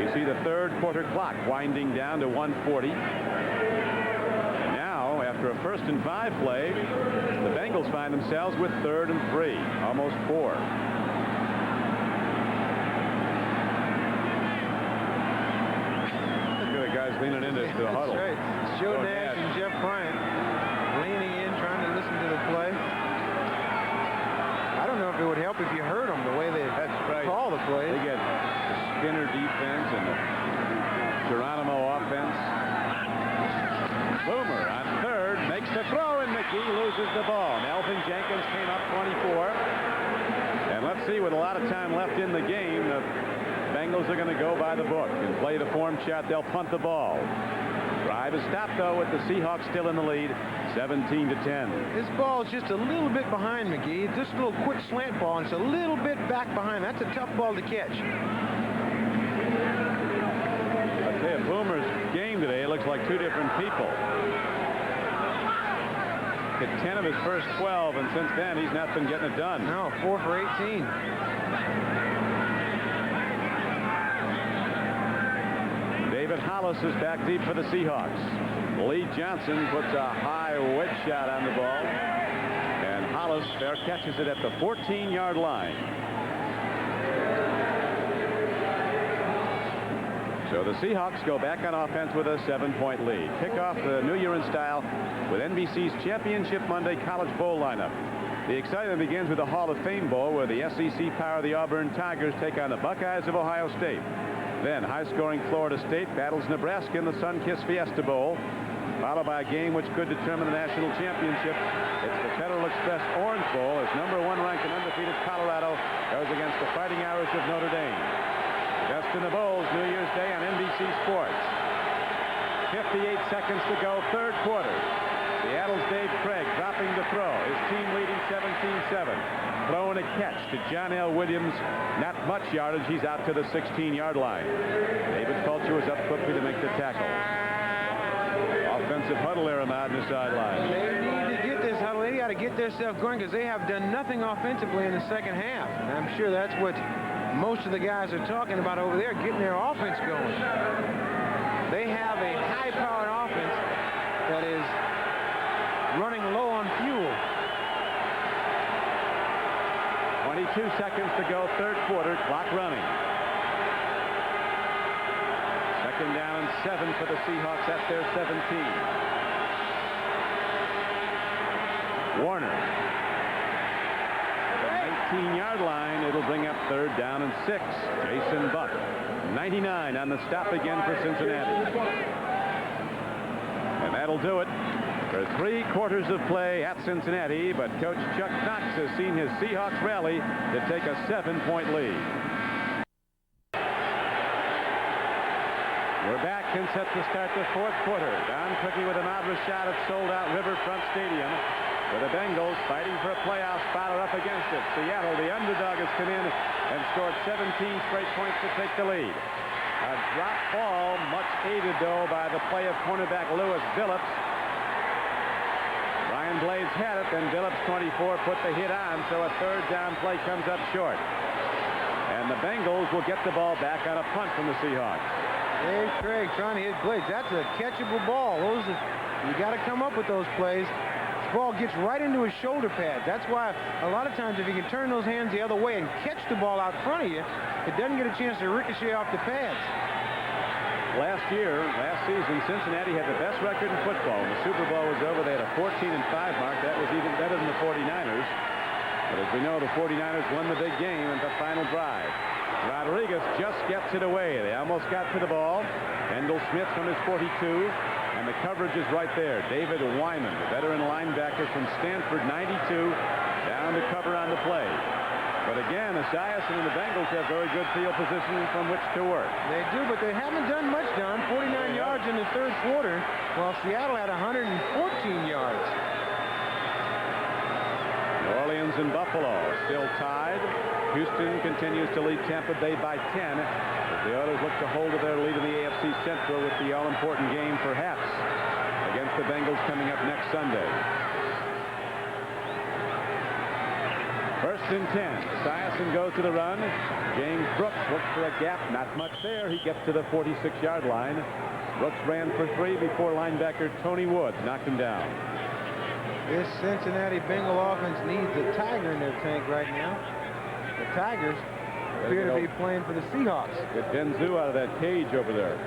You see the third quarter clock winding down to 1:40. And now, after a 1st and 5 play, the Bengals find themselves with 3rd and 3, almost 4. Look at the guys leaning into the huddle. That's right. It's Joe Nash and Jeff Bryant leaning in, trying to listen to the play. I don't know if it would help if you heard them the way they call the play. They get the Skinner defense and the Geronimo offense. Boomer on 3rd makes the throw, and McGee loses the ball. Melvin Jenkins came up 24. And let's see, with a lot of time left in the game, the Bengals are going to go by the book and play the form shot. They'll punt the ball. Drive is stopped, though, with the Seahawks still in the lead, 17-10. This ball is just a little bit behind McGee. Just a little quick slant ball, and it's a little bit back behind. That's a tough ball to catch. I'll tell you, Boomer's game today, it looks like two different people. Hit 10 of his first 12, and since then, he's not been getting it done. No, 4 for 18. David Hollis is back deep for the Seahawks. Lee Johnson puts a high wedge shot on the ball, and Hollis there catches it at the 14-yard line. So the Seahawks go back on offense with a 7-point lead. Kick off the New Year in style with NBC's Championship Monday College Bowl lineup. The excitement begins with the Hall of Fame Bowl, where the SEC power the Auburn Tigers take on the Buckeyes of Ohio State. Then high-scoring Florida State battles Nebraska in the Sun-Kissed Fiesta Bowl, followed by a game which could determine the national championship. It's the Federal Express Orange Bowl as #1 ranked and undefeated Colorado goes against the Fighting Irish of Notre Dame. The best in the bowls, New Year's Day on NBC Sports. 58 seconds to go, 3rd quarter. Seattle's Dave Krieg dropping the throw. His team leading 17-7. Throwing a catch to John L. Williams. Not much yardage. He's out to the 16-yard line. David Fulcher was up quickly to make the tackle. Offensive huddle there on the sideline. They need to get this huddle. They got to get themselves going because they have done nothing offensively in the second half. And I'm sure that's what most of the guys are talking about over there, getting their offense going. They have a high-powered offense that is running low on fuel. 22 seconds to go, 3rd quarter, clock running. 2nd down and 7 for the Seahawks at their 17. Warner. The 19-yard line, it'll bring up 3rd down and 6. Jason Buck, 99 on the stop again for Cincinnati. And that'll do it for 3 quarters of play at Cincinnati, but Coach Chuck Knox has seen his Seahawks rally to take a 7-point lead. We're back and set to start the 4th quarter. Don Quickie with an odd shot at sold-out Riverfront Stadium, with the Bengals fighting for a playoff spot up against it. Seattle, the underdog, has come in and scored 17 straight points to take the lead. A drop ball, much aided, though, by the play of cornerback Lewis Billups. Brian Blades had it, then Billups, 24, put the hit on, so a 3rd down play comes up short. And the Bengals will get the ball back on a punt from the Seahawks. Dave Krieg trying to hit Blades. That's a catchable ball. You got to come up with those plays. This ball gets right into his shoulder pads. That's why a lot of times if you can turn those hands the other way and catch the ball out front of you, it doesn't get a chance to ricochet off the pads. Last season, Cincinnati had the best record in football. When the Super Bowl was over, they had a 14-5 mark. That was even better than the 49ers. But as we know, the 49ers won the big game in the final drive. Rodriguez just gets it away. They almost got to the ball. Kendall Smith from his 42. And the coverage is right there. David Wyman, the veteran linebacker from Stanford, 92, down to cover on the play. But again, Esiason and the Bengals have very good field position from which to work. They do, but they haven't done much, Don. 49 yards in the 3rd quarter, while Seattle had 114 yards. New Orleans Rams in Buffalo still tied. Houston continues to lead Tampa Bay by 10. As the Oilers look to hold to their lead in the AFC Central with the all-important game, perhaps, against the Bengals coming up next Sunday. 1st and 10. Esiason goes to the run. James Brooks looks for a gap. Not much there. He gets to the 46-yard line. Brooks ran for 3 before linebacker Tony Wood knocked him down. This Cincinnati Bengal offense needs a tiger in their tank right now. The Tigers appear to be playing for the Seahawks. Get Denzu out of that cage over there.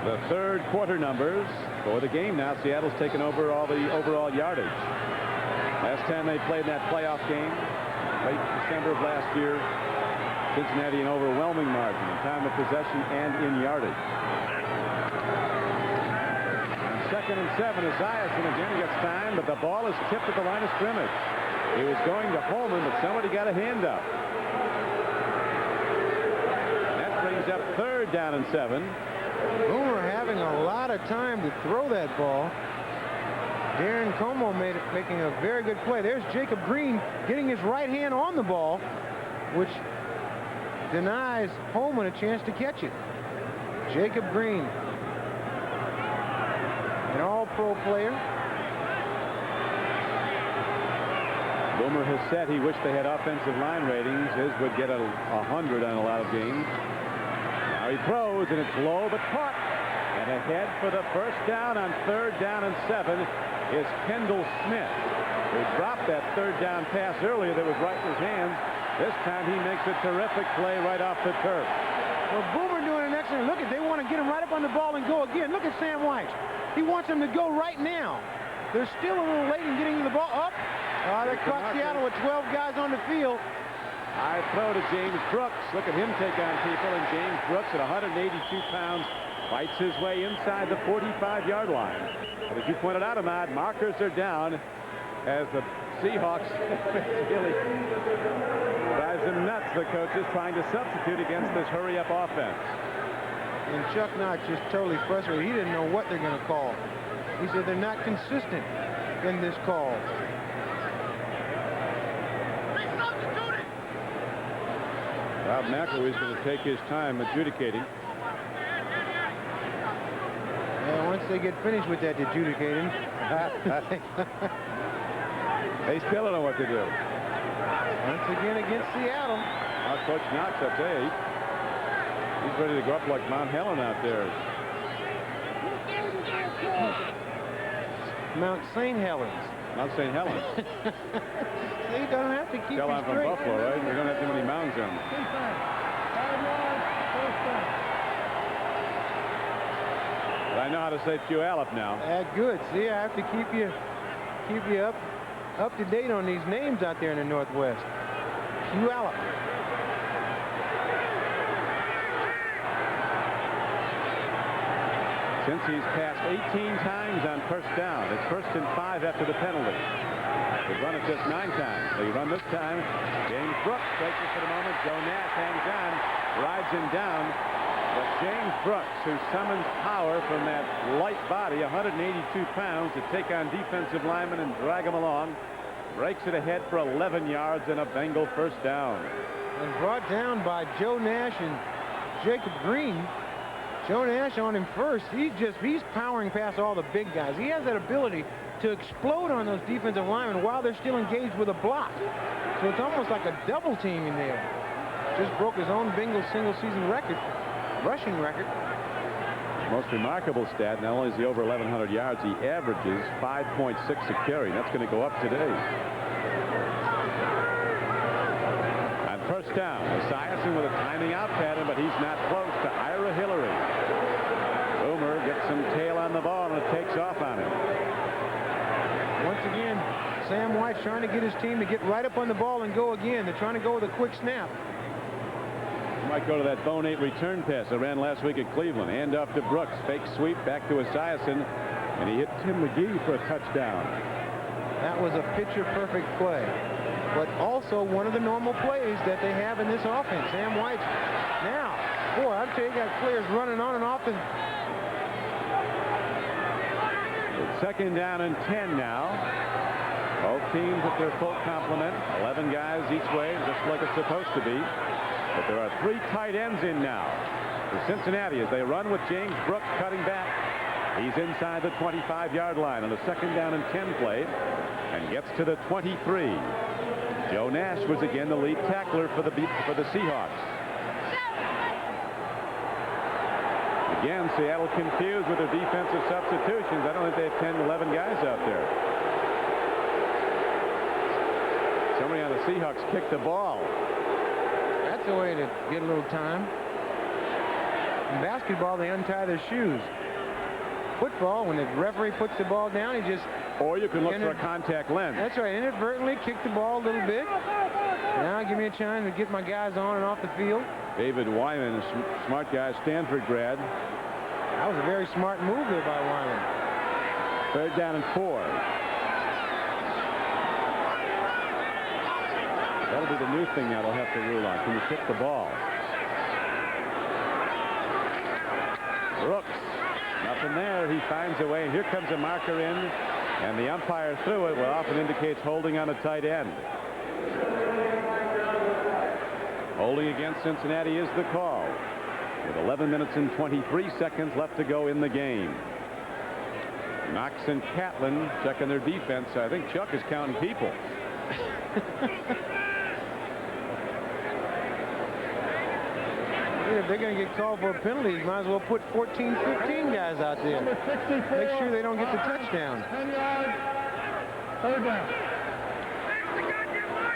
The third quarter numbers for the game now. Seattle's taken over all the overall yardage. Last time they played in that playoff game, late December of last year, Cincinnati an overwhelming margin in time of possession and in yardage. On 2nd and 7, Esiason again gets time, but the ball is tipped at the line of scrimmage. He was going to Holman, but somebody got a hand up. That brings up 3rd down and 7. Boomer having a lot of time to throw that ball. Darren Como making a very good play. There's Jacob Green getting his right hand on the ball, which denies Holman a chance to catch it. Jacob Green, an all-pro player. Boomer has said he wished they had offensive line ratings. His would get 100 on a lot of games. Now he throws, and it's low but caught. And ahead for the 1st down on 3rd down and 7 is Kendall Smith, who dropped that 3rd down pass earlier that was right in his hands. This time he makes a terrific play right off the turf. Well, Boomer doing an excellent look. They want to get him right up on the ball and go again. Look at Sam White. He wants him to go right now. They're still a little late in getting the ball up. They caught Seattle with 12 guys on the field. High throw to James Brooks. Look at him take on people, and James Brooks at 182 pounds fights his way inside the 45-yard line. But as you pointed out, Ahmad, markers are down as the Seahawks really drives them nuts. The coach is trying to substitute against this hurry-up offense. And Chuck Knox just totally frustrated. He didn't know what they're going to call. He said they're not consistent in this call. Rob McElroy is going to take his time adjudicating. Yeah, once they get finished with that adjudicating, they still don't know what to do. Once again against Seattle. Now Coach Knox, I tell you, he's ready to go up like Mount Helen out there. Mount St. Helens. Mount St. Helens. They don't have to keep Tell I'm from Buffalo, right? We don't have too many mountains on them. But I know how to say Puyallup now. Good. See, I have to keep you up to date on these names out there in the Northwest. Puyallup. Since he's passed 18 times on 1st down, it's 1st and 5 after the penalty. They've run it just 9 times. They run this time. James Brooks takes it for the moment. Joe Nash hangs on, rides him down. But James Brooks, who summons power from that light body, 182 pounds, to take on defensive linemen and drag them along, breaks it ahead for 11 yards and a Bengal 1st down. And brought down by Joe Nash and Jacob Green. Joe Nash on him first. He's powering past all the big guys. He has that ability to explode on those defensive linemen while they're still engaged with a block. So it's almost like a double team in there. Just broke his own Bengals single-season record, rushing record. Most remarkable stat, not only is he over 1,100 yards, he averages 5.6 a carry. That's going to go up today. On 1st down, Esiason with a timing out pattern, but he's not close to Ira Hillary. Boomer gets some tail on the ball, and it takes off on him. Once again, Sam White's trying to get his team to get right up on the ball and go again. They're trying to go with a quick snap. Might go to that Bone 8 return pass that ran last week at Cleveland. Hand off to Brooks. Fake sweep back to Esiason, and he hit Tim McGee for a touchdown. That was a picture-perfect play, but also one of the normal plays that they have in this offense. Sam White. Now, boy, I'm telling you, got players running on and off. And 2nd down and 10 now. Both teams at their full complement. 11 guys each way, just like it's supposed to be. But there are 3 tight ends in now for Cincinnati as they run with James Brooks cutting back. He's inside the 25-yard line on a 2nd down and 10 play and gets to the 23. Joe Nash was again the lead tackler for the Seahawks. Again, Seattle confused with their defensive substitutions. I don't think they have 10, 11 guys out there. Somebody on the Seahawks kicked the ball. That's a way to get a little time. In basketball, they untie their shoes. Football, when the referee puts the ball down, he just... Or you can look for a contact lens. That's right. Inadvertently kick the ball a little bit. Now give me a chance to get my guys on and off the field. David Wyman, smart guy, Stanford grad. That was a very smart move there by Wyman. 3rd down and 4. That'll be the new thing now they'll have to rule on. Can you kick the ball? Brooks. Nothing there. He finds a way. And here comes a marker in. And the umpire threw it. What often indicates holding on a tight end. Holding against Cincinnati is the call. With 11 minutes and 23 seconds left to go in the game. Knox and Catlin checking their defense. I think Chuck is counting people. If they're going to get called for a penalty, you might as well put 14, 15 guys out there. Make sure they don't get the touchdown. 10 yards. 3rd down.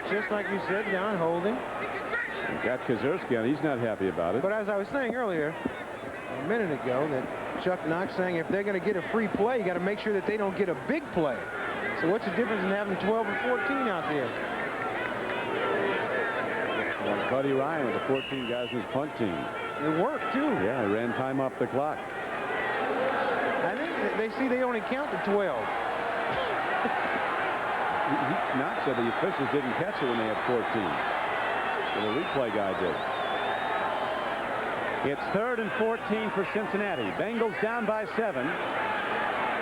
Just like you said, John, holding. You've got Kazurski on. He's not happy about it. But as I was saying earlier, a minute ago, that Chuck Knox saying if they're going to get a free play, you got to make sure that they don't get a big play. So what's the difference in having 12 or 14 out there? Buddy Ryan with the 14 guys in his punt team. It worked, too. Yeah, he ran time off the clock. I think they see they only count to 12. Knox said the officials didn't catch it when they had 14. So the replay guy did. It's 3rd and 14 for Cincinnati. Bengals down by 7.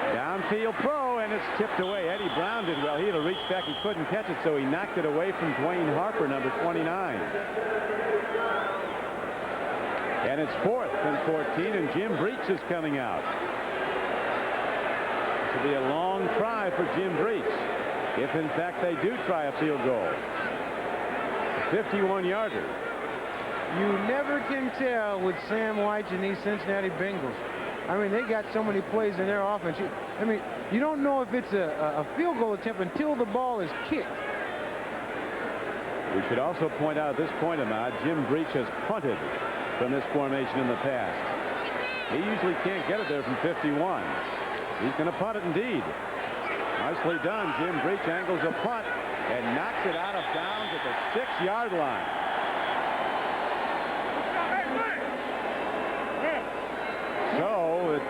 Downfield throw, and it's tipped away. Eddie Brown did well. He had to reach back. He couldn't catch it, so he knocked it away from Dwayne Harper, number 29. And it's 4th and 14, and Jim Breech is coming out. This will be a long try for Jim Breech, if in fact they do try a field goal. 51-yarder. You never can tell with Sam White and these Cincinnati Bengals. I mean, they got so many plays in their offense. I mean, you don't know if it's a field goal attempt until the ball is kicked. We should also point out at this point, Ahmad, Jim Breech has punted from this formation in the past. He usually can't get it there from 51. He's going to punt it indeed. Nicely done. Jim Breech angles a punt and knocks it out of bounds at the 6-yard line.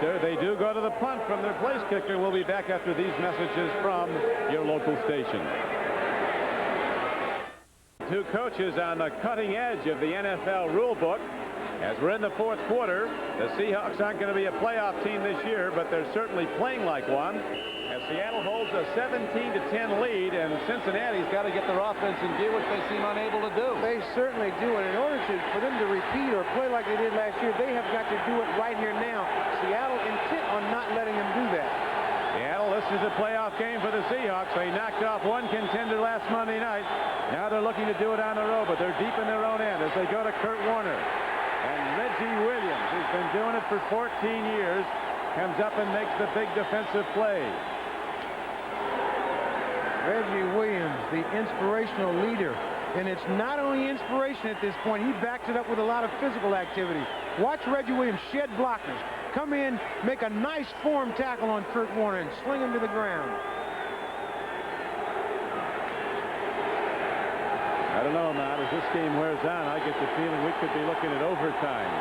So they do go to the punt from their place kicker. We'll be back after these messages from your local station. Two coaches on the cutting edge of the NFL rule book. As we're in the 4th quarter, the Seahawks aren't going to be a playoff team this year, but they're certainly playing like one. As Seattle holds a 17-10 lead, and Cincinnati's got to get their offense in gear, which they seem unable to do. They certainly do, and in order for them to repeat or play like they did last year, they have got to do it right here now. Seattle intent on not letting them do that. Seattle, this is a playoff game for the Seahawks. They knocked off one contender last Monday night. Now they're looking to do it on the road, but they're deep in their own end as they go to Curt Warner. And Reggie Williams, who's been doing it for 14 years, comes up and makes the big defensive play. Reggie Williams, the inspirational leader. And it's not only inspiration at this point. He backs it up with a lot of physical activity. Watch Reggie Williams shed blockers. Come in, make a nice form tackle on Curt Warner and sling him to the ground. I don't know, Matt. As this game wears on, I get the feeling we could be looking at overtime.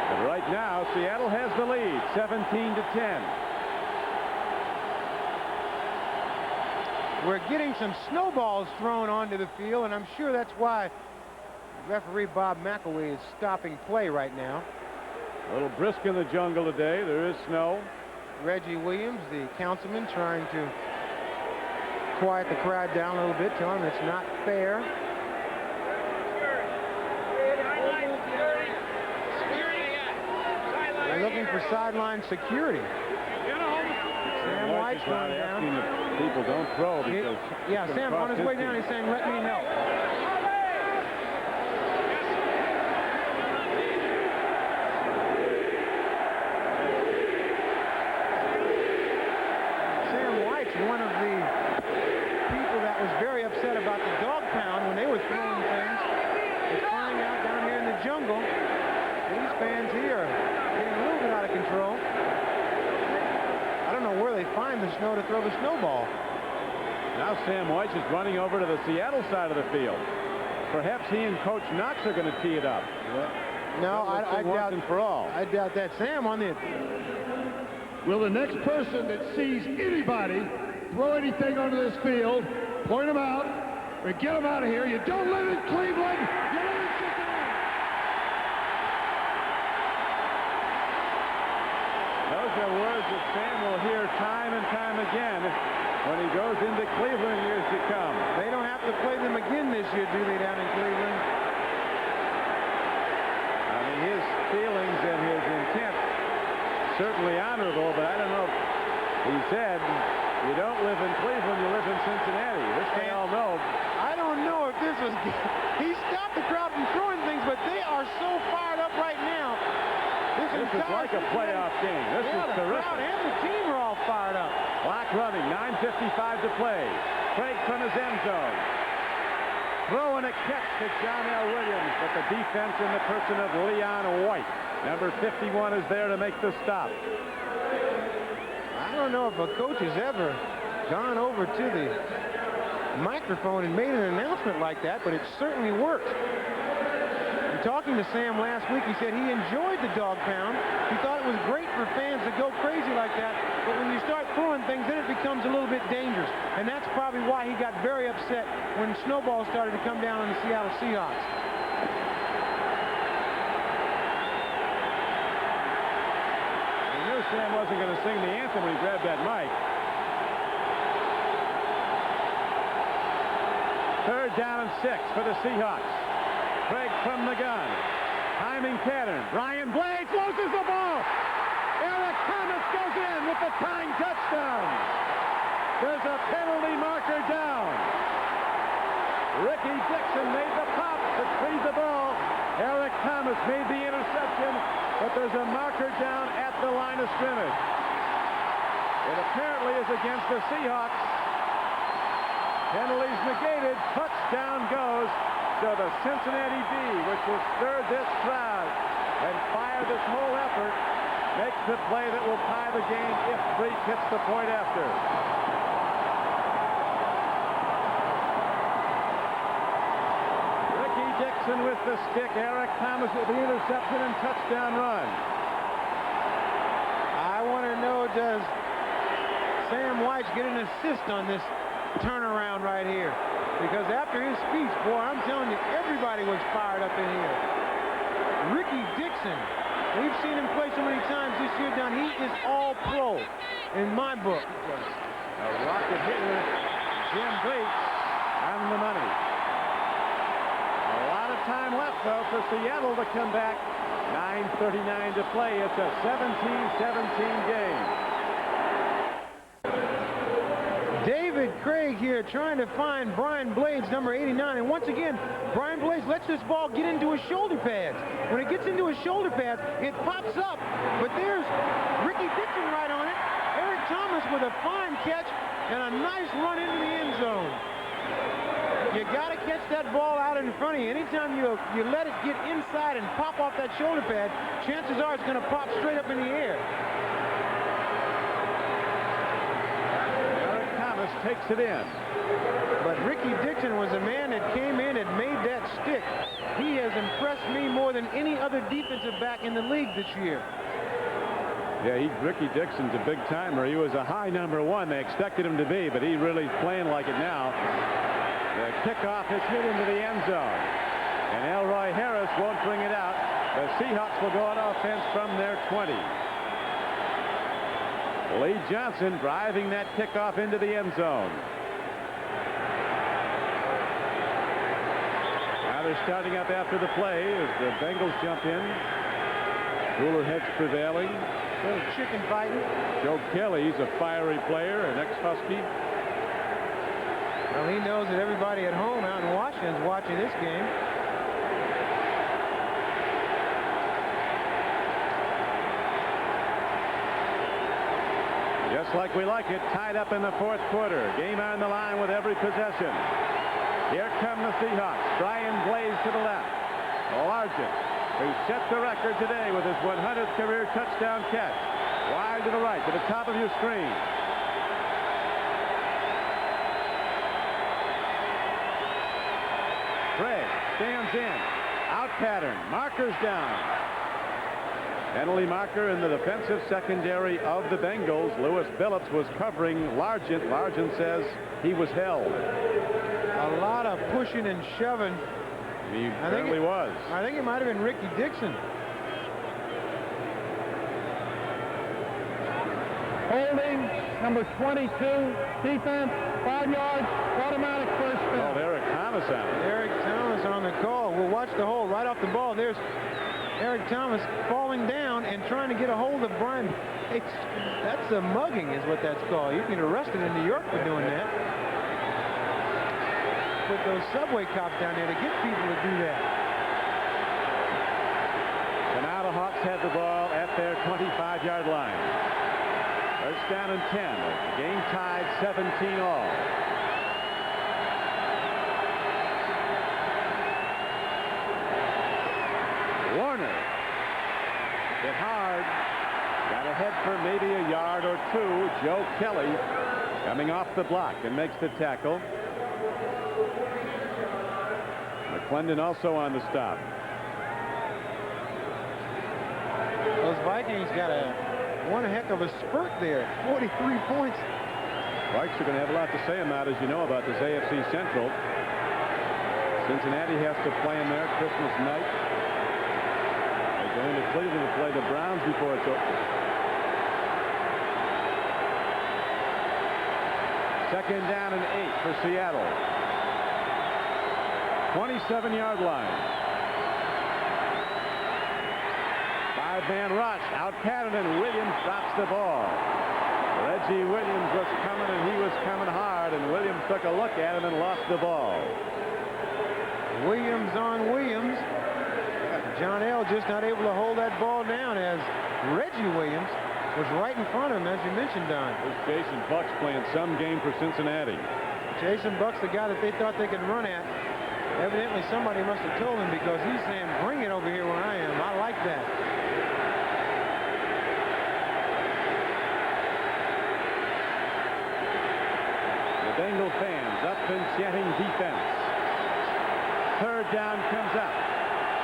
But right now, Seattle has the lead, 17-10. We're getting some snowballs thrown onto the field, and I'm sure that's why referee Bob McElwee is stopping play right now. A little brisk in the jungle today. There is snow. Reggie Williams, the councilman, trying to quiet the crowd down a little bit, tell them it's not fair. They're looking for sideline security. Sam White's going down. People don't throw because yeah, Sam on his way down, he's saying, "Let me help." Sam White's one of the people that was very upset about the dog pound when they were throwing things. It's flying out down here in the jungle. These fans here are getting a little bit out of control. I don't know where they find the snow to throw the snowball. Now Sam White is running over to the Seattle side of the field. Perhaps he and Coach Knox are going to tee it up. No, I doubt and for all. I doubt that. Sam on the... Will the next person that sees anybody throw anything onto this field, point them out, or get them out of here. You don't live in Cleveland. You live in Cincinnati. Those are words that Sam will hear time and time again when he goes into Cleveland years to come. They don't have to play them again this year, do they, down in Cleveland? I mean, his feelings and his intent certainly honorable, but I don't know. He said, you don't live in Cleveland, you live in Cincinnati. This they all know. I don't know if this was... He stopped the crowd from throwing things, but they are so fired up right now. This is like a playoff game. This is terrific. The crowd and the team are all fired up. Clock running, 9:55 to play. Krieg from his end zone. Throw and a catch to John L. Williams, but the defense in the person of Leon White. Number 51 is there to make the stop. I don't know if a coach has ever gone over to the microphone and made an announcement like that, but it certainly worked. In talking to Sam last week, he said he enjoyed the dog pound. He thought it was great for fans to go crazy like that, but when you start throwing things, then it becomes a little bit dangerous. And that's probably why he got very upset when snowballs started to come down on the Seattle Seahawks. Sam wasn't going to sing the anthem when he grabbed that mic. Third down and 6 for the Seahawks. Krieg from the gun. Timing pattern. Brian Blades loses the ball. Eric Thomas goes in with the tying touchdown. There's a penalty marker down. Ricky Dixon made the pop to freed the ball. Eric Thomas made the interception, but there's a marker down at the line of scrimmage. It apparently is against the Seahawks. Penalties negated. Touchdown goes to the Cincinnati Bee, which has stirred this crowd and fired this whole effort. Makes the play that will tie the game if Breech hits the point after. Dixon with the stick. Eric Thomas with the interception and touchdown run. I want to know, does Sam White get an assist on this turnaround right here? Because after his speech, boy, I'm telling you, everybody was fired up in here. Ricky Dixon, we've seen him play so many times this year, Don. He is all pro in my book. A rocket hitter, Jim Breech, on the money. Time left, though, for Seattle to come back. 9:39 to play. It's a 17-17 game. David Krieg here trying to find Brian Blades, number 89. And once again, Brian Blades lets this ball get into his shoulder pads. When it gets into his shoulder pads, it pops up. But there's Ricky Dixon right on it. Eric Thomas with a fine catch and a nice run into the end zone. You got to catch that ball out in front of you. Anytime you let it get inside and pop off that shoulder pad, chances are it's going to pop straight up in the air. Eric Thomas takes it in. But Ricky Dixon was a man that came in and made that stick. He has impressed me more than any other defensive back in the league this year. Yeah, Ricky Dixon's a big timer. He was a high number 1. They expected him to be, but he's really playing like it now. The kickoff is hit into the end zone. And Elroy Harris won't bring it out. The Seahawks will go on offense from their 20. Lee Johnson driving that kickoff into the end zone. they're starting up after the play as the Bengals jump in. Cooler heads prevailing. Little chicken fighting. Joe Kelly's a fiery player, an ex-Husky. Well, he knows that everybody at home out in Washington is watching this game. Just like we like it, tied up in the fourth quarter. Game on the line with every possession. Here come the Seahawks. Brian Blades to the left. Largent, who set the record today with his 100th career touchdown catch. Wide to the right, to the top of your screen. Krieg stands in. Out pattern. Markers down. Penalty marker in the defensive secondary of the Bengals. Lewis Billups was covering Largent. Largent says he was held. A lot of pushing and shoving. He certainly was. I think it might have been Ricky Dixon. Holding, number 22, defense, 5 yards, automatic first down. Oh, Eric Thomas on it. Eric Thomas on the call. We'll watch the hold right off the ball. There's Eric Thomas falling down and trying to get a hold of Brian. That's a mugging is what that's called. You can get arrested in New York for doing that. Put those subway cops down there to get people to do that. So now the Hawks have the ball at their 25-yard line. First down and 10. The game tied 17 all. Warner hit hard. Got ahead for maybe a yard or two. Joe Kelly coming off the block and makes the tackle. McClendon also on the stop. Those Vikings got one heck of a spurt there. 43 points. Vikes are going to have a lot to say about, as you know, about this AFC Central. Cincinnati has to play them there Christmas night. They're going to Cleveland to play the Browns before it's over. Second down and 8 for Seattle. 27-yard line. 5-man rush. Out pattern, and Williams drops the ball. Reggie Williams was coming, and he was coming hard, and Williams took a look at him and lost the ball. Williams on Williams. John L. just not able to hold that ball down as Reggie Williams was right in front of him, as you mentioned, Don. This Jason Buck's playing some game for Cincinnati. Jason Buck's the guy that they thought they could run at. Evidently somebody must have told him, because he's saying, bring it over here where I am. I like that. The Bengal fans up and chanting defense. Third down comes up.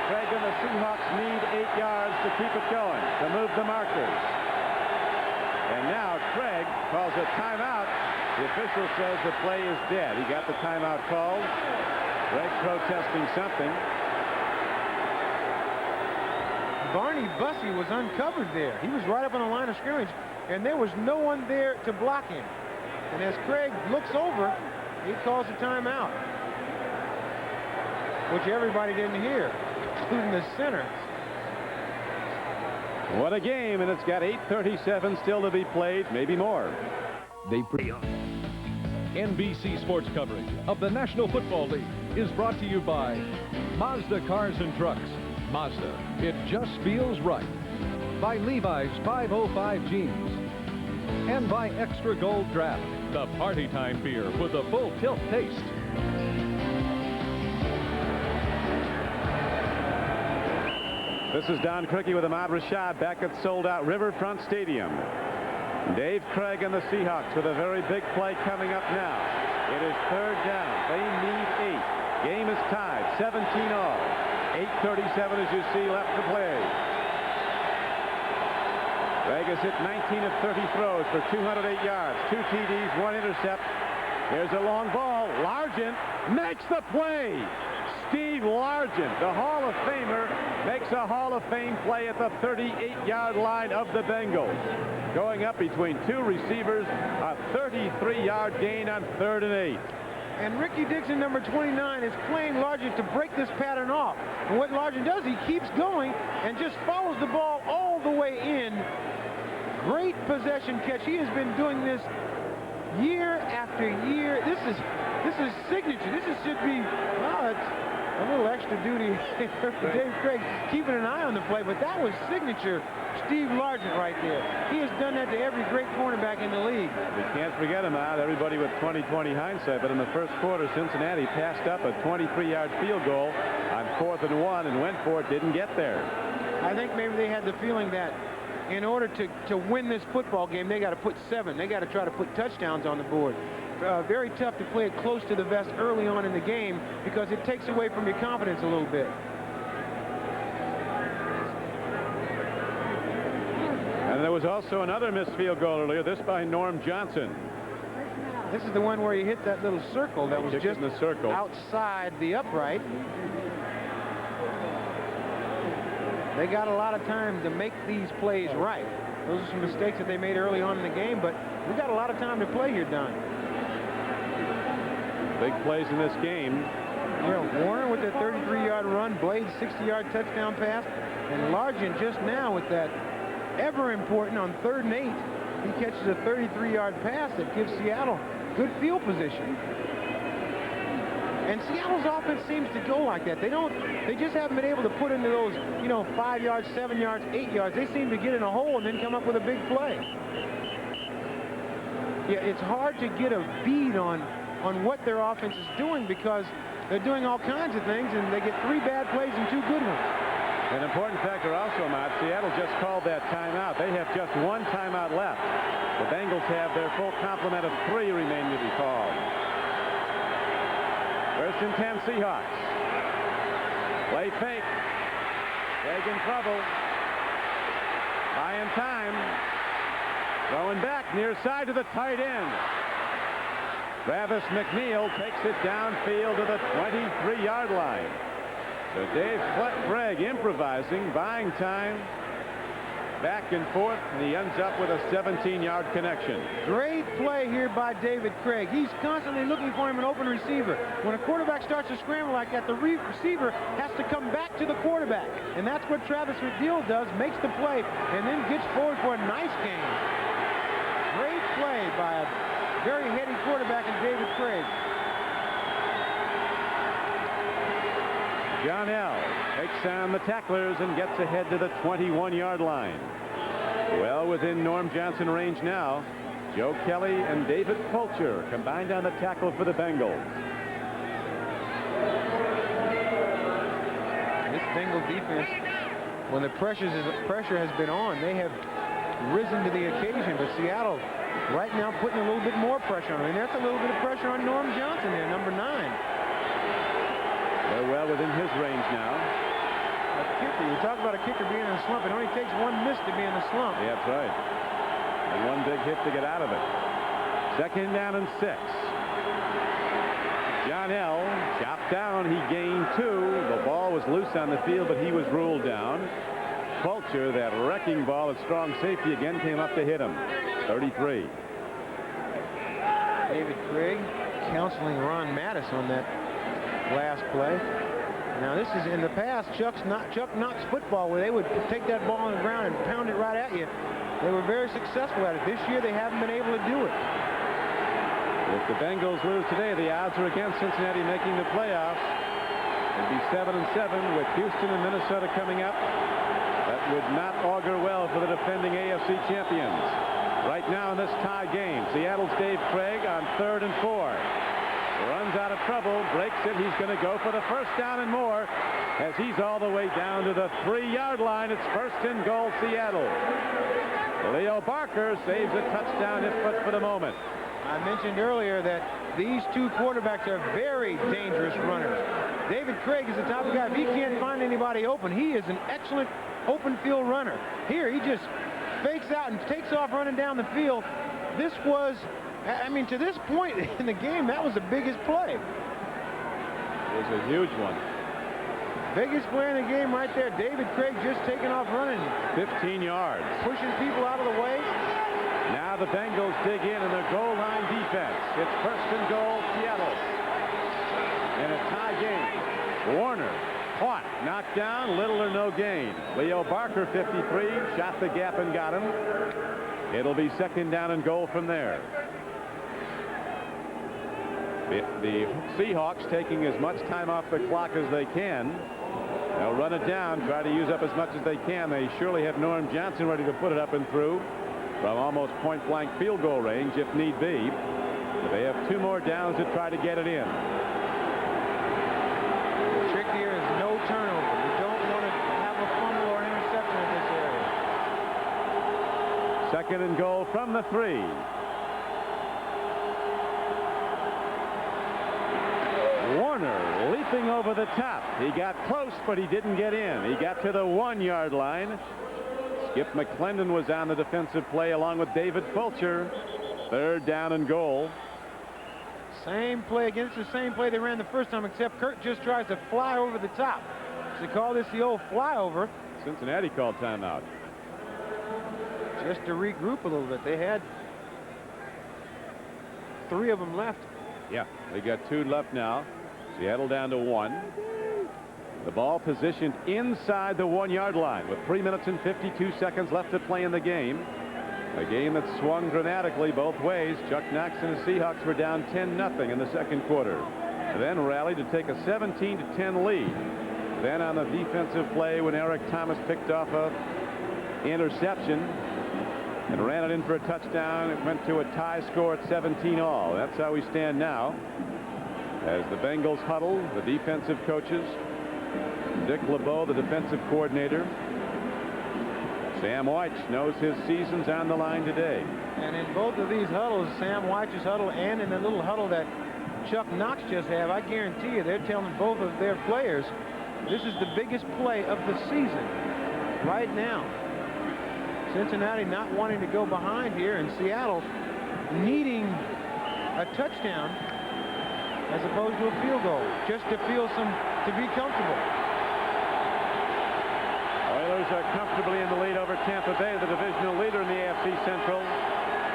Krieg and the Seahawks need 8 yards to keep it going, to move the markers. And now Krieg calls a timeout. The official says the play is dead. He got the timeout called. Krieg protesting something. Barney Bussey was uncovered there. He was right up on the line of scrimmage, and there was no one there to block him. And as Krieg looks over, he calls a timeout, which everybody didn't hear, including the center. What a game, and it's got 8:37 still to be played, maybe more. NBC Sports coverage of the National Football League is brought to you by Mazda Cars and Trucks. Mazda, it just feels right. By Levi's 505 Jeans. And by Extra Gold Draft, the party time beer with a full tilt taste. This is Don Criqui with Ahmad Rashad back at sold-out Riverfront Stadium. Dave Krieg and the Seahawks with a very big play coming up now. It is third down. They need 8. Game is tied, 17 all. 8:37 as you see left to play. Vegas hit 19 of 30 throws for 208 yards, 2 TDs, 1 intercept. There's a long ball. Largent makes the play. Steve Largent, the Hall of Famer, makes a Hall of Fame play at the 38-yard line of the Bengals. Going up between 2 receivers, a 33-yard gain on 3rd and 8. And Ricky Dixon, number 29, is playing Largent to break this pattern off. And what Largent does, he keeps going and just follows the ball all the way in. Great possession catch. He has been doing this year after year. This is signature. Should be, well, it's a little extra duty for Dave Krieg keeping an eye on the play, but that was signature Steve Largent right there. He has done that to every great cornerback in the league. We can't forget him out. Everybody with 20/20 hindsight, but in the first quarter, Cincinnati passed up a 23-yard field goal on 4th and 1 and went for it, didn't get there. I think maybe they had the feeling that in order to win this football game, they got to put 7. They got to try to put touchdowns on the board. Very tough to play it close to the vest early on in the game because it takes away from your confidence a little bit. And there was also another missed field goal earlier, this by Norm Johnson. This is the one where he hit that little circle that was just in the circle outside the upright. They got a lot of time to make these plays right. Those are some mistakes that they made early on in the game, but we got a lot of time to play here, Don. Big plays in this game. Yeah, Warner with that 33-yard run, Blades 60-yard touchdown pass, and Largent just now with that ever important on 3rd and 8. He catches a 33-yard pass that gives Seattle good field position. And Seattle's offense seems to go like that. They just haven't been able to put into those, 5 yards, 7 yards, 8 yards. They seem to get in a hole and then come up with a big play. Yeah, it's hard to get a bead on what their offense is doing because they're doing all kinds of things and they get 3 bad plays and 2 good ones. An important factor also, Matt, Seattle just called that timeout. They have just 1 timeout left. The Bengals have their full complement of 3 remaining to be called. 1st and 10 Seahawks. Play fake. Big in trouble. Buying time. Throwing back near side to the tight end. Travis McNeil takes it downfield to the 23-yard line. So Dave Krieg improvising, buying time. Back and forth, and he ends up with a 17-yard connection. Great play here by David Krieg. He's constantly looking for him an open receiver. When a quarterback starts to scramble like that, the receiver has to come back to the quarterback. And that's what Travis McNeil does, makes the play, and then gets forward for a nice gain. Great play by a very heady quarterback in David Krieg. John L. takes on the tacklers and gets ahead to the 21-yard line. Well within Norm Johnson range now. Joe Kelly and David Fulcher combined on the tackle for the Bengals. This Bengal defense, when the pressure has been on, they have risen to the occasion. But Seattle right now putting a little bit more pressure on them. And that's a little bit of pressure on Norm Johnson there, number 9. They're well within his range now. A kicker, you talk about a kicker being in a slump. It only takes 1 miss to be in a slump. Yeah, that's right. And 1 big hit to get out of it. 2nd down and 6. John L. chopped down. He gained 2. The ball was loose on the field, but he was ruled down. Fulcher, that wrecking ball at strong safety, again came up to hit him. 33. David Krieg counseling Ron Mattis on that last play. Now this is in the past Chuck Knox football, where they would take that ball on the ground and pound it right at you. They were very successful at it. This year they haven't been able to do it. If the Bengals lose today, the odds are against Cincinnati making the playoffs. It'd be 7-7 with Houston and Minnesota coming up. That would not augur well for the defending AFC champions. Right now in this tie game, Seattle's Dave Krieg on 3rd and 4. Runs out of trouble, breaks it. He's going to go for the 1st down and more as he's all the way down to the 3-yard line. It's 1st and goal, Seattle. Leo Barker saves a touchdown, if but for the moment. I mentioned earlier that these 2 quarterbacks are very dangerous runners. David Krieg is the type of guy, if he can't find anybody open, he is an excellent open field runner. Here, he just fakes out and takes off running down the field. This was, I mean, to this point in the game, that was the biggest play. It was a huge one. Biggest play in the game right there. David Krieg just taking off running. 15 yards. Pushing people out of the way. Now the Bengals dig in their goal line defense. It's 1st and goal, Seattle. in a tie game. Warner caught, knocked down, little or no gain. Leo Barker, 53, shot the gap and got him. It'll be second down and goal from there. The Seahawks taking as much time off the clock as they can. They'll run it down, try to use up as much as they can. They surely have Norm Johnson ready to put it up and through from almost point-blank field goal range if need be. But they have 2 more downs to try to get it in. The trick here is no turnover. You don't want to have a fumble or an interception in this area. Second and goal from the 3. Warner leaping over the top. He got close, but he didn't get in. He got to the 1-yard line. Skip McClendon was on the defensive play along with David Fulcher. Third down and goal. Same play again. It's the same play they ran the first time, except Curt just tries to fly over the top. They call this the old flyover. Cincinnati called timeout. Just to regroup a little bit. They had 3 of them left. Yeah, they got 2 left now. Seattle down to 1. The ball positioned inside the 1-yard line with 3 minutes and 52 seconds left to play in the game. A game that swung dramatically both ways. Chuck Knox and the Seahawks were down 10-0 in the second quarter. Then rallied to take a 17-10 lead. Then on the defensive play when Eric Thomas picked off a interception and ran it in for a touchdown, it went to a tie score at 17-all. That's how we stand now. As the Bengals huddle, the defensive coaches, Dick LeBeau, the defensive coordinator. Sam Wyche knows his season's on the line today. And in both of these huddles, Sam Wyche's huddle and in the little huddle that Chuck Knox just have, I guarantee you they're telling both of their players this is the biggest play of the season right now. Cincinnati not wanting to go behind here, and Seattle needing a touchdown as opposed to a field goal, just to feel to be comfortable. Oilers are comfortably in the lead over Tampa Bay, the divisional leader in the AFC Central.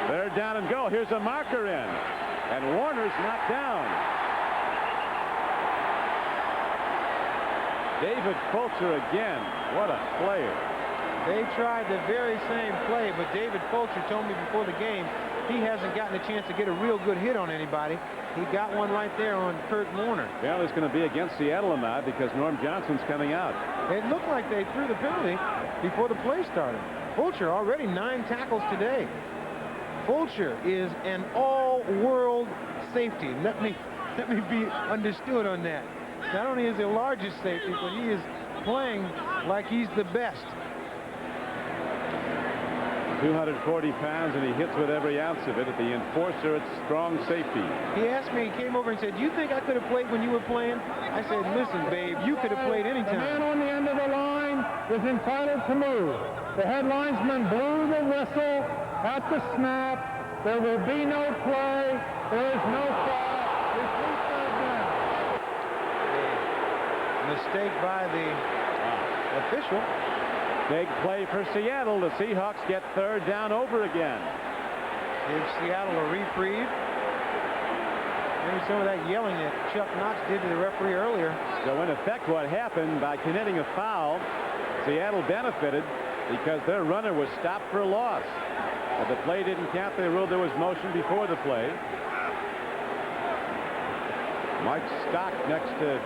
They're down and go. Here's a marker in, and Warner's knocked down. David Fulcher again. What a player. They tried the very same play, but David Fulcher told me before the game he hasn't gotten a chance to get a real good hit on anybody. He got one right there on Curt Warner. Well, it's going to be against Seattle or not because Norm Johnson's coming out. It looked like they threw the penalty before the play started. Fulcher already 9 tackles today. Fulcher is an all-world safety. Let me be understood on that. Not only is he the largest safety, but he is playing like he's the best. 240 pounds, and he hits with every ounce of it. At the enforcer, it's strong safety. He asked me, he came over and said, "Do you think I could have played when you were playing?" I said, "Listen, babe, you could have played anytime." The man on the end of the line is entitled to move. The head linesman blew the whistle at the snap. There will be no play. There is no foul. Mistake by the official. Big play for Seattle. The Seahawks get third down over again. Give Seattle a reprieve. Maybe some of that yelling that Chuck Knox did to the referee earlier. So in effect, what happened by committing a foul, Seattle benefited because their runner was stopped for a loss. But the play didn't count. They ruled there was motion before the play. Mike Stock next to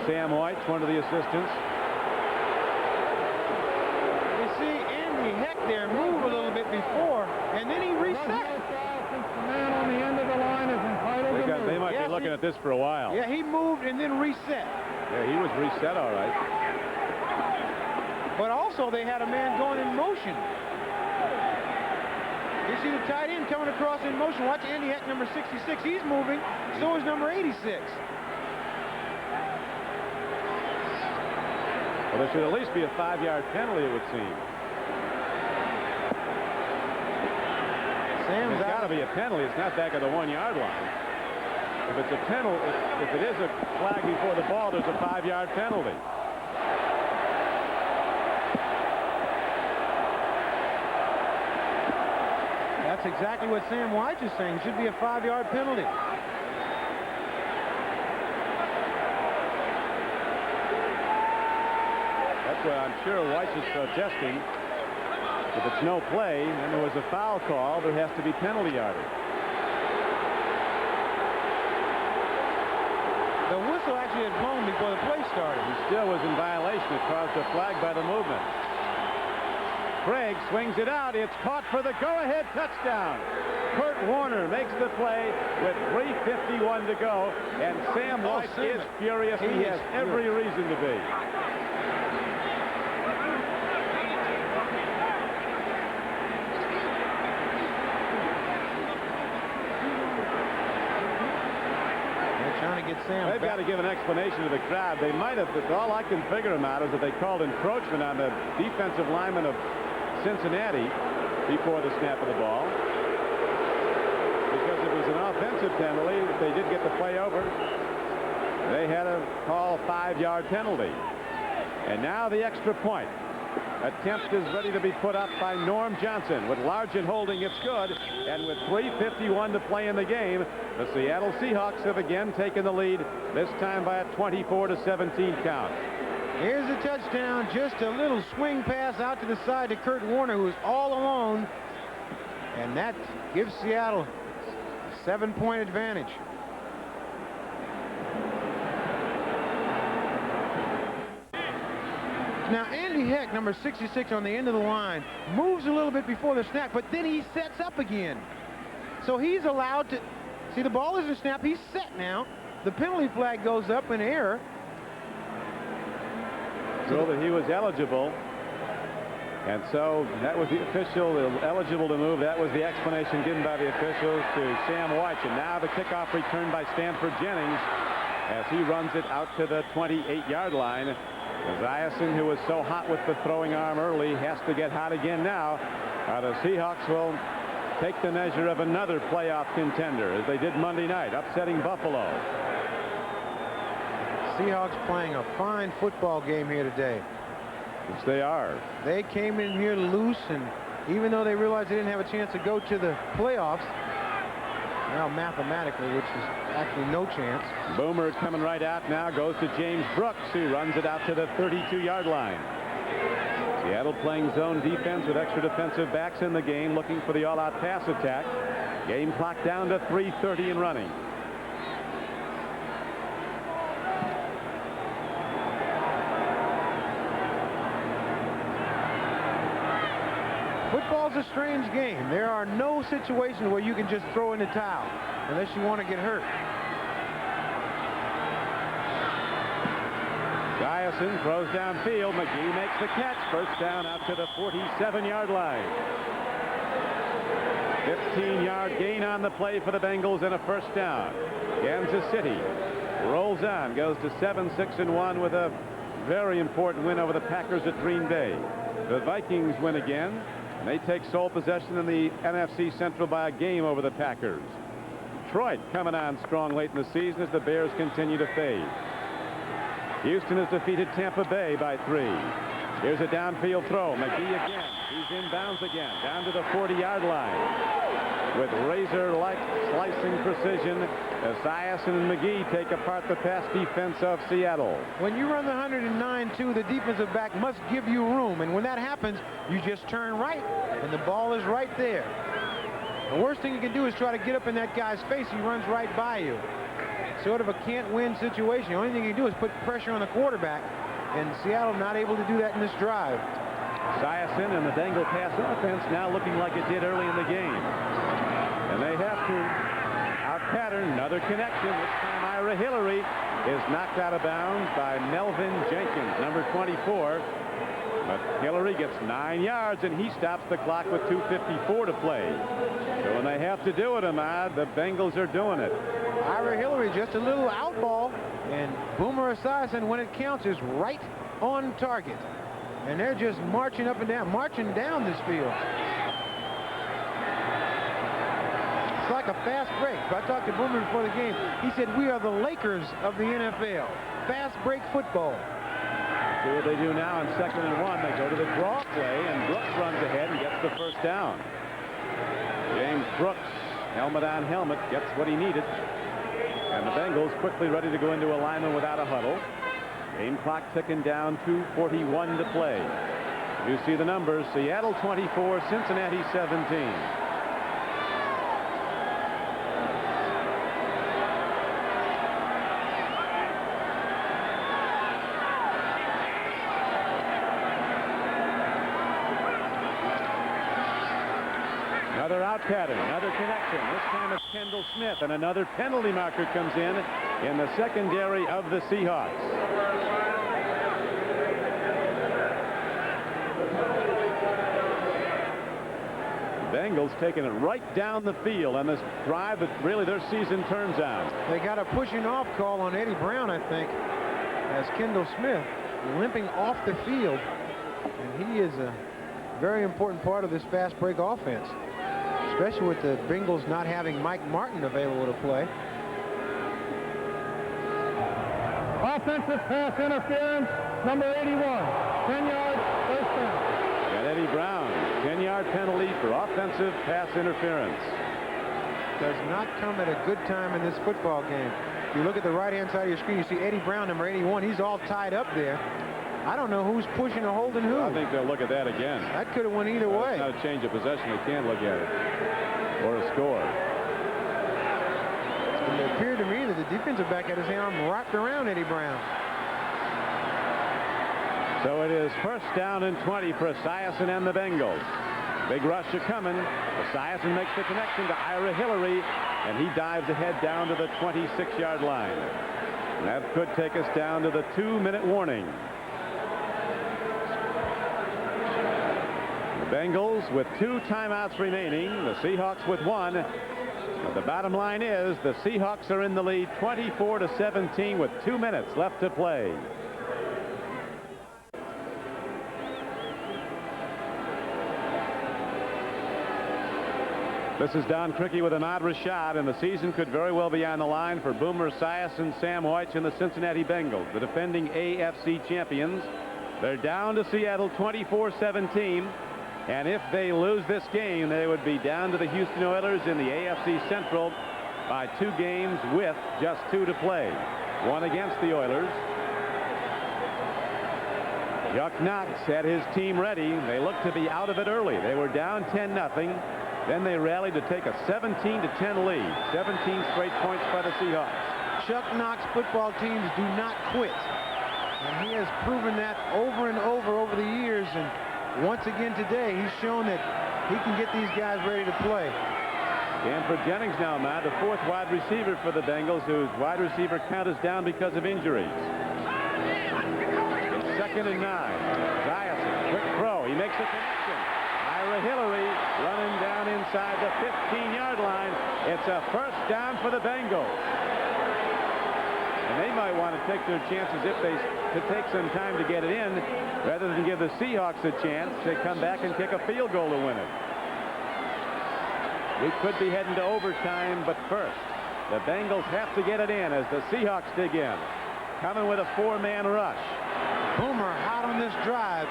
Sam Wyche, one of the assistants. You see Andy Heck there move a little bit before, and then he reset. The man on the end of the line is entitled to move. They might be looking at this for a while. Yeah, he moved and then reset. Yeah, he was reset all right. But also they had a man going in motion. You see the tight end coming across in motion. Watch Andy Heck, number 66. He's moving. So is number 86. Well, there should at least be a 5-yard penalty, it would seem. It's got to be a penalty. It's not back at the 1-yard line. If it's a penalty, if it is a flag before the ball, there's a 5-yard penalty. That's exactly what Sam Wyche is saying. It should be a 5-yard penalty. where I'm sure Weiss is protesting. If it's no play and there was a foul call, there has to be penalty yardage. The whistle actually had blown before the play started. He still was in violation. It caused a flag by the movement. Krieg swings it out. It's caught for the go-ahead touchdown. Curt Warner makes the play with 3:51 to go, and Sam Weiss is furious. He has every reason to be. They've got to give an explanation to the crowd. They might have, but all I can figure them out is that they called encroachment on the defensive lineman of Cincinnati before the snap of the ball. Because it was an offensive penalty, if they did get the play over, they had to call a 5-yard penalty. And now the extra point. Attempt is ready to be put up by Norm Johnson, with Largent holding. It's good, and with 3:51 to play in the game, the Seattle Seahawks have again taken the lead, this time by a 24-17 count. Here's the touchdown. Just a little swing pass out to the side to Curt Warner, who is all alone, and that gives Seattle a 7-point advantage. Now, Andy Heck, number 66 on the end of the line, moves a little bit before the snap, but then he sets up again. So he's allowed to... See, the ball isn't snapped. He's set now. The penalty flag goes up in error. So that he was eligible. And so that was the official eligible to move. That was the explanation given by the officials to Sam Weiss. And now the kickoff return by Stanford Jennings as he runs it out to the 28-yard line. Esiason, who was so hot with the throwing arm early, has to get hot again now. The Seahawks will take the measure of another playoff contender, as they did Monday night, upsetting Buffalo. Seahawks playing a fine football game here today. Which they are. They came in here loose, and even though they realized they didn't have a chance to go to the playoffs, now mathematically, which is actually no chance. Boomer coming right out now, goes to James Brooks, who runs it out to the 32-yard line. Seattle playing zone defense with extra defensive backs in the game, looking for the all-out pass attack. Game clock down to 3:30 and running. Football's a strange game. There are no situations where you can just throw in the towel unless you want to get hurt. Esiason throws downfield. McGee makes the catch. First down out to the 47-yard line. 15-yard gain on the play for the Bengals and a first down. Kansas City rolls on, goes to 7-6-1 with a very important win over the Packers at Green Bay. The Vikings win again. And they take sole possession in the NFC Central by a game over the Packers. Detroit coming on strong late in the season as the Bears continue to fade. Houston has defeated Tampa Bay by 3. Here's a downfield throw. McGee again. He's inbounds again. Down to the 40-yard line. With razor-like slicing precision, Esiason and McGee take apart the pass defense of Seattle. When you run the 109-2, the defensive back must give you room. And when that happens, you just turn right, and the ball is right there. The worst thing you can do is try to get up in that guy's face. He runs right by you. Sort of a can't-win situation. The only thing you can do is put pressure on the quarterback, and Seattle not able to do that in this drive. Esiason and the Bengal pass offense now looking like it did early in the game. And they have to out-pattern. Another connection. This time Ira Hillary is knocked out of bounds by Melvin Jenkins, number 24. But Hillary gets 9 yards, and he stops the clock with 2:54 to play. So when they have to do it, Ahmad, the Bengals are doing it. Ira Hillary, just a little out ball, and Boomer Esiason, when it counts, is right on target. And they're just marching up and down, marching down this field. It's like a fast break. I talked to Boomer before the game. He said, we are the Lakers of the NFL. Fast break football. See what they do now on 2nd and 1. They go to the draw play, and Brooks runs ahead and gets the first down. James Brooks, helmet on helmet, gets what he needed. And the Bengals quickly ready to go into alignment without a huddle. Game clock ticking down, 2:41 to play. You see the numbers. Seattle 24, Cincinnati 17. Another out pattern, another connection. This time it's Kendall Smith, and another penalty marker comes in the secondary of the Seahawks. Bengals taking it right down the field on this drive that really their season turns on. They got a pushing off call on Eddie Brown, I think, as Kendall Smith limping off the field, and he is a very important part of this fast break offense, especially with the Bengals not having Mike Martin available to play. Offensive pass interference, number 81, 10 yards, first down. Got Eddie Brown, 10-yard penalty for offensive pass interference. Does not come at a good time in this football game. If you look at the right-hand side of your screen, you see Eddie Brown, number 81. He's all tied up there. I don't know who's pushing or holding who. I think they'll look at that again. That could have went either way. It's not a change of possession. They can't look at it. Or a score. And it appeared to me that the defensive back had his arm wrapped around Eddie Brown. So it is first down and 20 for Esiason and the Bengals. Big rush are coming. Esiason makes the connection to Ira Hillary, and he dives ahead down to the 26-yard line. And that could take us down to the 2-minute warning. The Bengals with 2 timeouts remaining, the Seahawks with 1. But the bottom line is the Seahawks are in the lead 24-17 with 2 minutes left to play. This is Don Criqui with Ahmad Rashad, and the season could very well be on the line for Boomer Esiason, Sam Hoyt, and the Cincinnati Bengals, the defending AFC champions. They're down to Seattle 24-17, and if they lose this game, they would be down to the Houston Oilers in the AFC Central by 2 games with just 2 to play. 1 against the Oilers. Chuck Knox had his team ready. They looked to be out of it early. They were down 10-0. Then they rallied to take a 17-10 lead. 17 straight points by the Seahawks. Chuck Knox football teams do not quit. And he has proven that over and over the years. And once again today, he's shown that he can get these guys ready to play. Stanford Jennings now, Matt, the 4th wide receiver for the Bengals, whose wide receiver count is down because of injuries. It's 2nd and 9. Esiason, quick throw. He makes a connection. Ira Hillary running down inside the 15-yard line. It's a first down for the Bengals. And they might want to take their chances if they could take some time to get it in, rather than give the Seahawks a chance to come back and kick a field goal to win it. We could be heading to overtime, but first, the Bengals have to get it in as the Seahawks dig in. Coming with a 4-man rush. Boomer hot on this drive.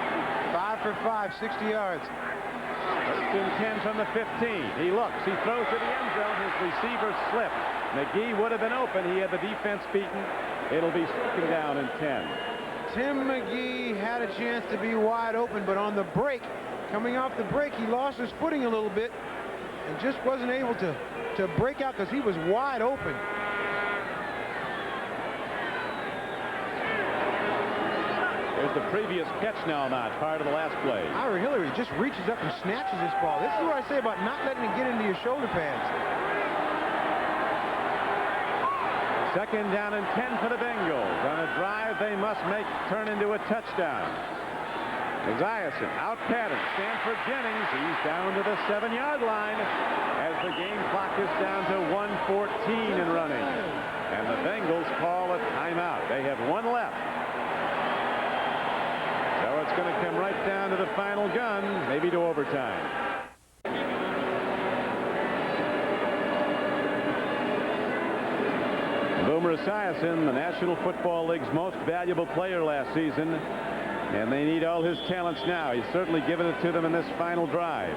5 for 5, 60 yards. 1st and 10 from the 15. He looks. He throws to the end zone. His receiver slipped. McGee would have been open. He had the defense beaten. It'll be second down and 10. Tim McGee had a chance to be wide open, but on the break, coming off the break, he lost his footing a little bit and just wasn't able to break out because he was wide open. There's the previous catch now, not part of the last play. Ira Hillary just reaches up and snatches this ball. This is what I say about not letting it get into your shoulder pads. 2nd down and 10 for the Bengals. On a drive they must make turn into a touchdown. Esiason out pattern. Stanford Jennings. He's down to the 7-yard line as the game clock is down to 1:14 and running. And the Bengals call a timeout. They have 1 left. So it's going to come right down to the final gun, maybe to overtime. Boomer Esiason, the National Football League's most valuable player last season, and they need all his talents now. He's certainly given it to them in this final drive.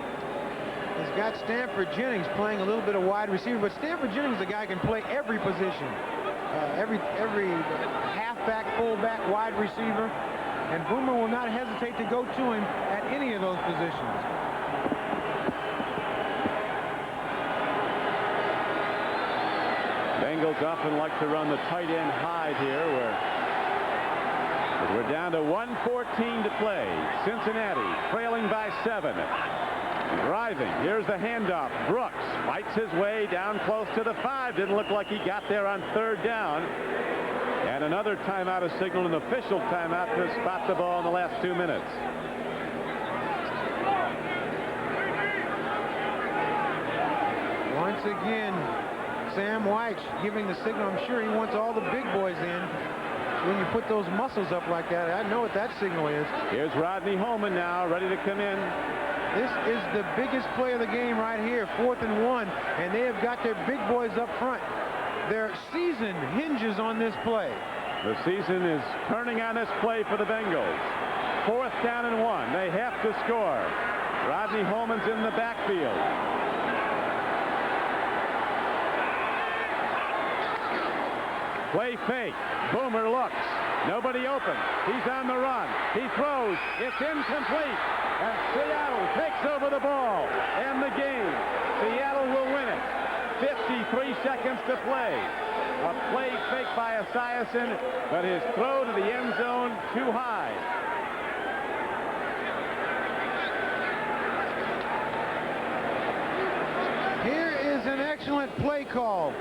He's got Stanford Jennings playing a little bit of wide receiver, but Stanford Jennings is a guy who can play every position. every halfback, fullback, wide receiver, and Boomer will not hesitate to go to him at any of those positions. Bengals often like to run the tight end hide here, where we're down to 1:14 to play. Cincinnati trailing by 7. Driving. Here's the handoff. Brooks fights his way down close to the 5. Didn't look like he got there on 3rd down. And another timeout is signaled, an official timeout to spot the ball in the last 2 minutes. Once again, Sam White giving the signal. I'm sure he wants all the big boys in. When you put those muscles up like that, I know what that signal is. Here's Rodney Holman now, ready to come in. This is the biggest play of the game right here, 4th and 1, and they have got their big boys up front. Their season hinges on this play. The season is turning on this play for the Bengals. 4th down and 1. They have to score. Rodney Holman's in the backfield. Play fake. Boomer looks. Nobody open. He's on the run. He throws. It's incomplete. And Seattle takes over the ball and the game. Seattle will win it. 53 seconds to play. A play fake by Esiason, but his throw to the end zone too high. Here is an excellent play call.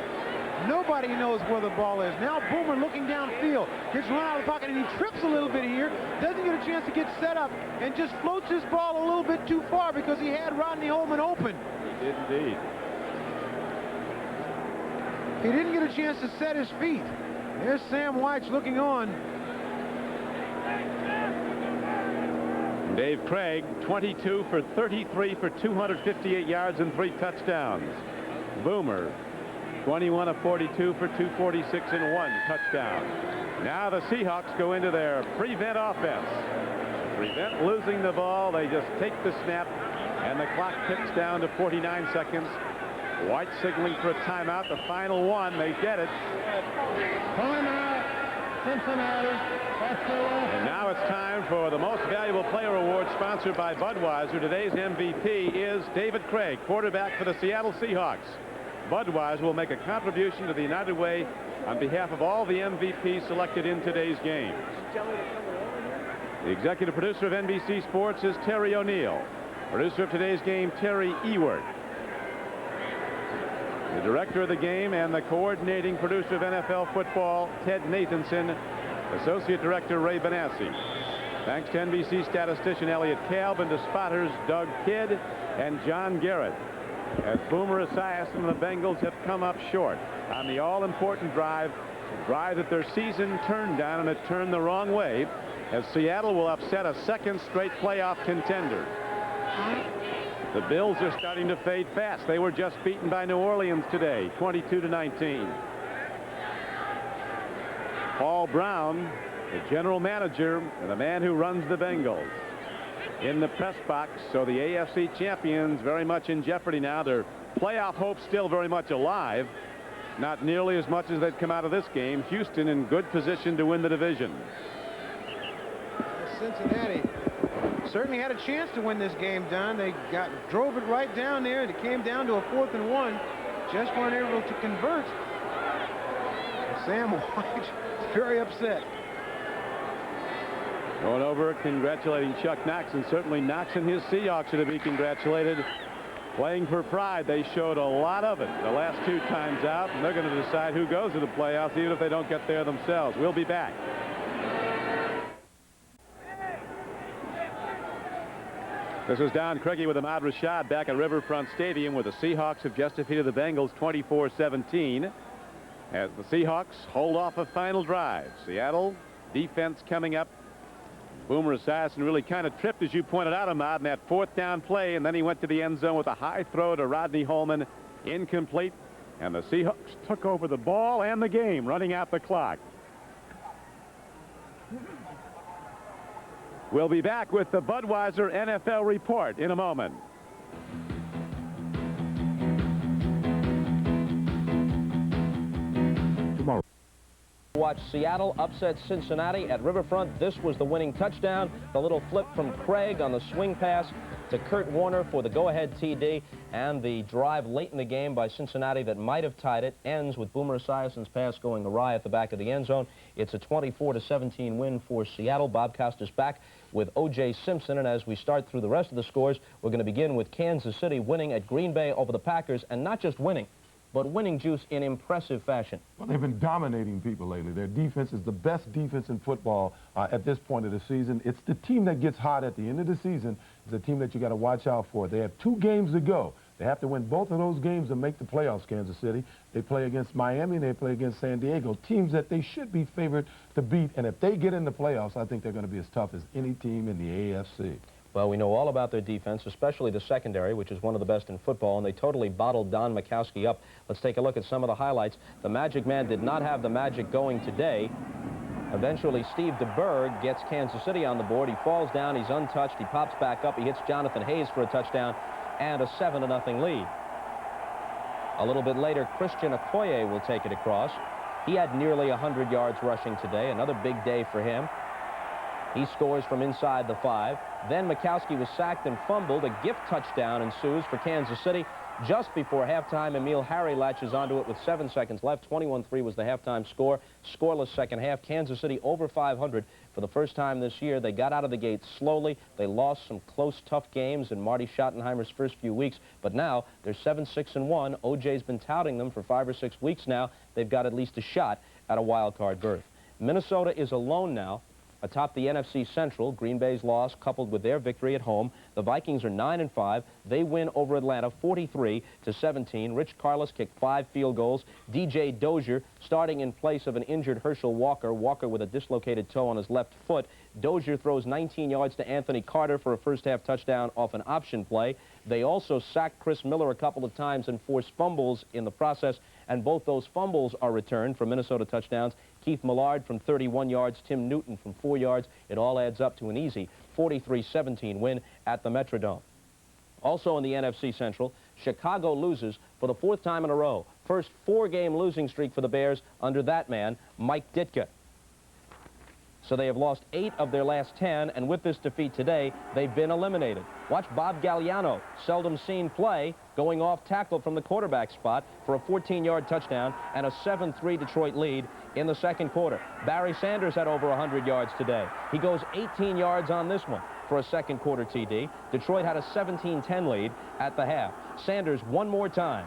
Nobody knows where the ball is. Now Boomer looking downfield. Gets run out of the pocket, and he trips a little bit here. Doesn't get a chance to get set up, and just floats his ball a little bit too far because he had Rodney Holman open. He did indeed. He didn't get a chance to set his feet. There's Sam White looking on. Dave Krieg, 22 for 33 for 258 yards and 3 touchdowns. Boomer, 21 of 42 for 246 and 1 touchdown. Now the Seahawks go into their prevent offense. Prevent losing the ball. They just take the snap, and the clock ticks down to 49 seconds. White signaling for a timeout. The final one. They get it. Timeout, Cincinnati. And now it's time for the Most Valuable Player Award, sponsored by Budweiser. Today's MVP is David Krieg, quarterback for the Seattle Seahawks. Budweiser will make a contribution to the United Way on behalf of all the MVPs selected in today's game. The executive producer of NBC Sports is Terry O'Neill. Producer of today's game, Terry Ewert. The director of the game and the coordinating producer of NFL football, Ted Nathanson. Associate director, Ray Benassi. Thanks to NBC statistician Elliot Kalb, and to spotters Doug Kidd and John Garrett. As Boomer Esiason and the Bengals have come up short on the all-important drive that their season turned down, and it turned the wrong way, as Seattle will upset a second straight playoff contender. The Bills are starting to fade fast. They were just beaten by New Orleans today, 22-19. Paul Brown, the general manager and the man who runs the Bengals, in the press box. So the AFC champions very much in jeopardy now. Their playoff hopes still very much alive. Not nearly as much as they'd come out of this game. Houston in good position to win the division. Cincinnati certainly had a chance to win this game, Don. They drove it right down there, and it came down to a 4th and 1. Just weren't able to convert. Sam White is very upset. Going over, congratulating Chuck Knox, and certainly Knox and his Seahawks are to be congratulated. Playing for pride. They showed a lot of it the last 2 times out, and they're going to decide who goes to the playoffs, even if they don't get there themselves. We'll be back. This is Don Craigie with Ahmad Rashad back at Riverfront Stadium, where the Seahawks have just defeated the Bengals 24-17. As the Seahawks hold off a final drive. Seattle defense coming up. Boomer Esiason really kind of tripped, as you pointed out, Ahmad, in that 4th down play, and then he went to the end zone with a high throw to Rodney Holman, incomplete, and the Seahawks took over the ball and the game, running out the clock. We'll be back with the Budweiser NFL report in a moment. Tomorrow. Watch Seattle upset Cincinnati at Riverfront. This was the winning touchdown. The little flip from Krieg on the swing pass to Curt Warner for the go-ahead TD, and the drive late in the game by Cincinnati that might have tied it ends with Boomer Esiason's pass going awry at the back of the end zone. It's a 24-17 win for Seattle. Bob Costas back with O.J. Simpson, and as we start through the rest of the scores, we're going to begin with Kansas City winning at Green Bay over the Packers, and not just winning, but winning juice in impressive fashion. Well, they've been dominating people lately. Their defense is the best defense in football at this point of the season. It's the team that gets hot at the end of the season. It's a team that you got to watch out for. They have 2 games to go. They have to win both of those games to make the playoffs, Kansas City. They play against Miami and they play against San Diego, teams that they should be favored to beat. And if they get in the playoffs, I think they're going to be as tough as any team in the AFC. Well, we know all about their defense, especially the secondary, which is one of the best in football, and they totally bottled Don Majkowski up. Let's take a look at some of the highlights. The Magic Man did not have the magic going today. Eventually, Steve DeBerg gets Kansas City on the board. He falls down. He's untouched. He pops back up. He hits Jonathan Hayes for a touchdown and a 7-0 lead. A little bit later, Christian Okoye will take it across. He had nearly 100 yards rushing today. Another big day for him. He scores from inside the 5. Then Majkowski was sacked and fumbled. A gift touchdown ensues for Kansas City. Just before halftime, Emil Harry latches onto it with 7 seconds left. 21-3 was the halftime score. Scoreless second half. Kansas City over 500 for the first time this year. They got out of the gate slowly. They lost some close, tough games in Marty Schottenheimer's first few weeks. But now they're 7-6-1. OJ's been touting them for 5 or 6 weeks now. They've got at least a shot at a wild card berth. Minnesota is alone now atop the NFC Central. Green Bay's loss coupled with their victory at home. The Vikings are 9-5. They win over Atlanta 43-17. Rich Karlis kicked 5 field goals. DJ Dozier starting in place of an injured Herschel Walker. Walker with a dislocated toe on his left foot. Dozier throws 19 yards to Anthony Carter for a first-half touchdown off an option play. They also sacked Chris Miller a couple of times and forced fumbles in the process, and both those fumbles are returned for Minnesota touchdowns. Keith Millard from 31 yards, Tim Newton from 4 yards. It all adds up to an easy 43-17 win at the Metrodome. Also in the NFC Central, Chicago loses for the 4th time in a row. First 4-game losing streak for the Bears under that man, Mike Ditka. So they have lost 8 of their last 10, and with this defeat today, they've been eliminated. Watch Bob Galliano, seldom seen play, going off tackle from the quarterback spot for a 14-yard touchdown and a 7-3 Detroit lead in the second quarter. Barry Sanders had over 100 yards today. He goes 18 yards on this one for a second quarter TD. Detroit had a 17-10 lead at the half. Sanders one more time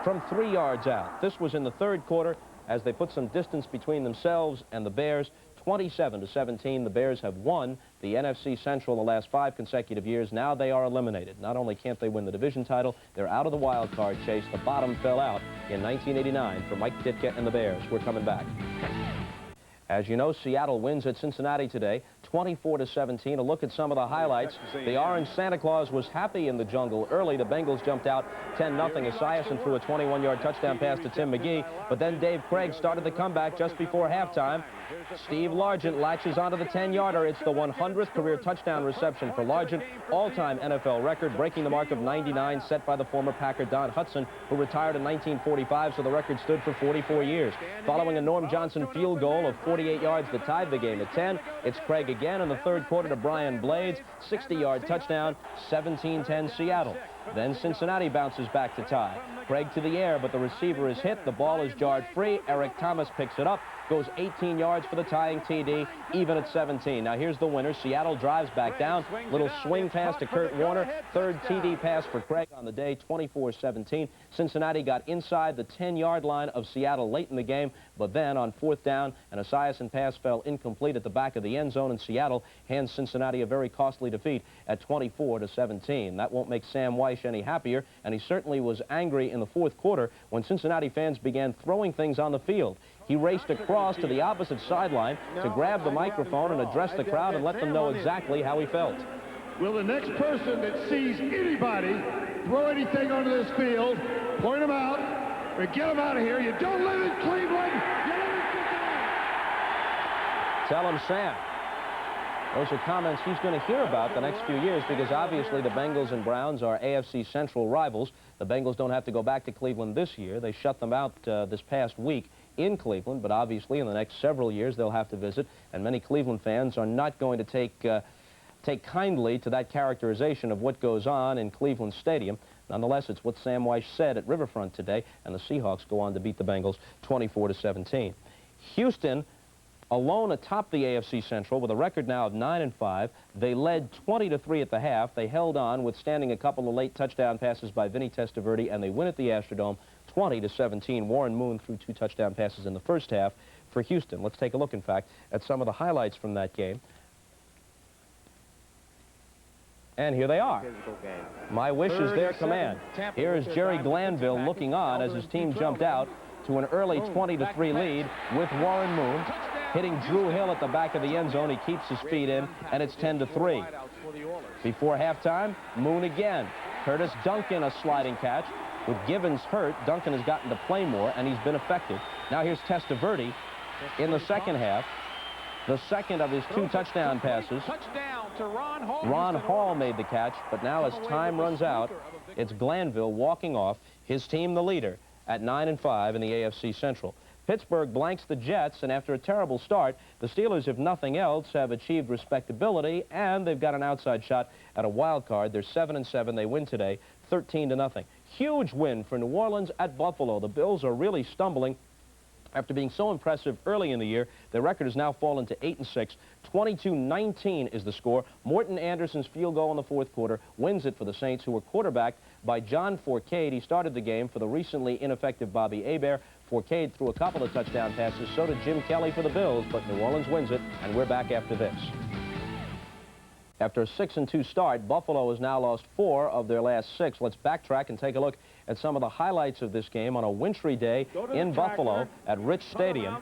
from 3 yards out. This was in the third quarter as they put some distance between themselves and the Bears. 27-17, the Bears have won the NFC Central the last 5 consecutive years. Now they are eliminated. Not only can't they win the division title, they're out of the wild card chase. The bottom fell out in 1989 for Mike Ditka and the Bears. We're coming back. As you know, Seattle wins at Cincinnati today, 24-17. A look at some of the highlights. The Orange Santa Claus was happy in the jungle early. The Bengals jumped out 10-0. Esiason threw a 21-yard touchdown pass to Tim McGee, but then Dave Krieg started the comeback just before halftime. Steve Largent latches onto the 10-yarder. It's the 100th career touchdown reception for Largent, all-time NFL record, breaking the mark of 99 set by the former Packer Don Hutson, who retired in 1945, so the record stood for 44 years. Following a Norm Johnson field goal of 48 yards that tied the game at 10, it's Krieg again in the third quarter to Brian Blades, 60-yard touchdown, 17-10 Seattle. Then Cincinnati bounces back to tie. Krieg to the air, but the receiver is hit. The ball is jarred free. Eric Thomas picks it up, goes 18 yards for the tying TD, even at 17. Now here's the winner. Seattle drives back down. Little swing pass to Curt Warner. Third TD pass for Krieg on the day, 24-17. Cincinnati got inside the 10-yard line of Seattle late in the game, but then on 4th down, an Esiason pass fell incomplete at the back of the end zone, and Seattle hands Cincinnati a very costly defeat at 24-17. That won't make Sam Weish any happier, and he certainly was angry in the fourth quarter when Cincinnati fans began throwing things on the field. He raced across to the opposite sideline to grab the microphone and address the crowd and let them know exactly how he felt. Will the next person that sees anybody throw anything onto this field, point them out, or get them out of here. You don't live in Cleveland, you live in Cincinnati. Tell him, Sam. Those are comments he's going to hear about the next few years because obviously the Bengals and Browns are AFC Central rivals. The Bengals don't have to go back to Cleveland this year. They shut them out this past week in Cleveland, but obviously in the next several years they'll have to visit, and many Cleveland fans are not going to take kindly to that characterization of what goes on in Cleveland Stadium. Nonetheless, it's what Sam Weiss said at Riverfront today, and the Seahawks go on to beat the Bengals 24-17. Houston, alone atop the AFC Central with a record now of 9-5. They led 20-3 at the half. They held on, withstanding a couple of late touchdown passes by Vinny Testaverde, and they win at the Astrodome 20-17. Warren Moon threw 2 touchdown passes in the first half for Houston. Let's take a look, in fact, at some of the highlights from that game. And here they are. My wish is their command. Here is Jerry Glanville looking on as his team jumped out to an early 20-3 lead with Warren Moon hitting Drew Hill at the back of the end zone. He keeps his feet in, and it's 10-3. Before halftime, Moon again. Curtis Duncan, a sliding catch. With Givens hurt, Duncan has gotten to play more, and he's been effective. Now here's Testaverde in the second half. The second of his 2 touchdown passes. Ron Hall made the catch, but now as time runs out, it's Glanville walking off, his team the leader at 9-5 in the AFC Central. Pittsburgh blanks the Jets, and after a terrible start, the Steelers, if nothing else, have achieved respectability, and they've got an outside shot at a wild card. They're 7-7. They win today, 13-0. Huge win for New Orleans at Buffalo. The Bills are really stumbling. After being so impressive early in the year, their record has now fallen to 8-6. 22-19 is the score. Morton Anderson's field goal in the fourth quarter wins it for the Saints, who were quarterbacked by John Forcade. He started the game for the recently ineffective Bobby Hebert. Forcade threw a couple of touchdown passes. So did Jim Kelly for the Bills, but New Orleans wins it, and we're back after this. After a 6-2 start, Buffalo has now lost 4 of their last 6. Let's backtrack and take a look at some of the highlights of this game on a wintry day in Buffalo at Rich Stadium.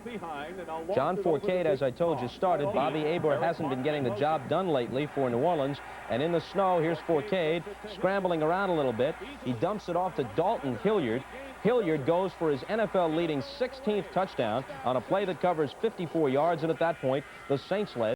John Forcade, as I told you, started. Bobby Hebert hasn't been getting the job done lately for New Orleans. And in the snow, here's Forcade scrambling around a little bit. He dumps it off to Dalton Hilliard. Hilliard goes for his NFL-leading 16th touchdown on a play that covers 54 yards, and at that point, the Saints led.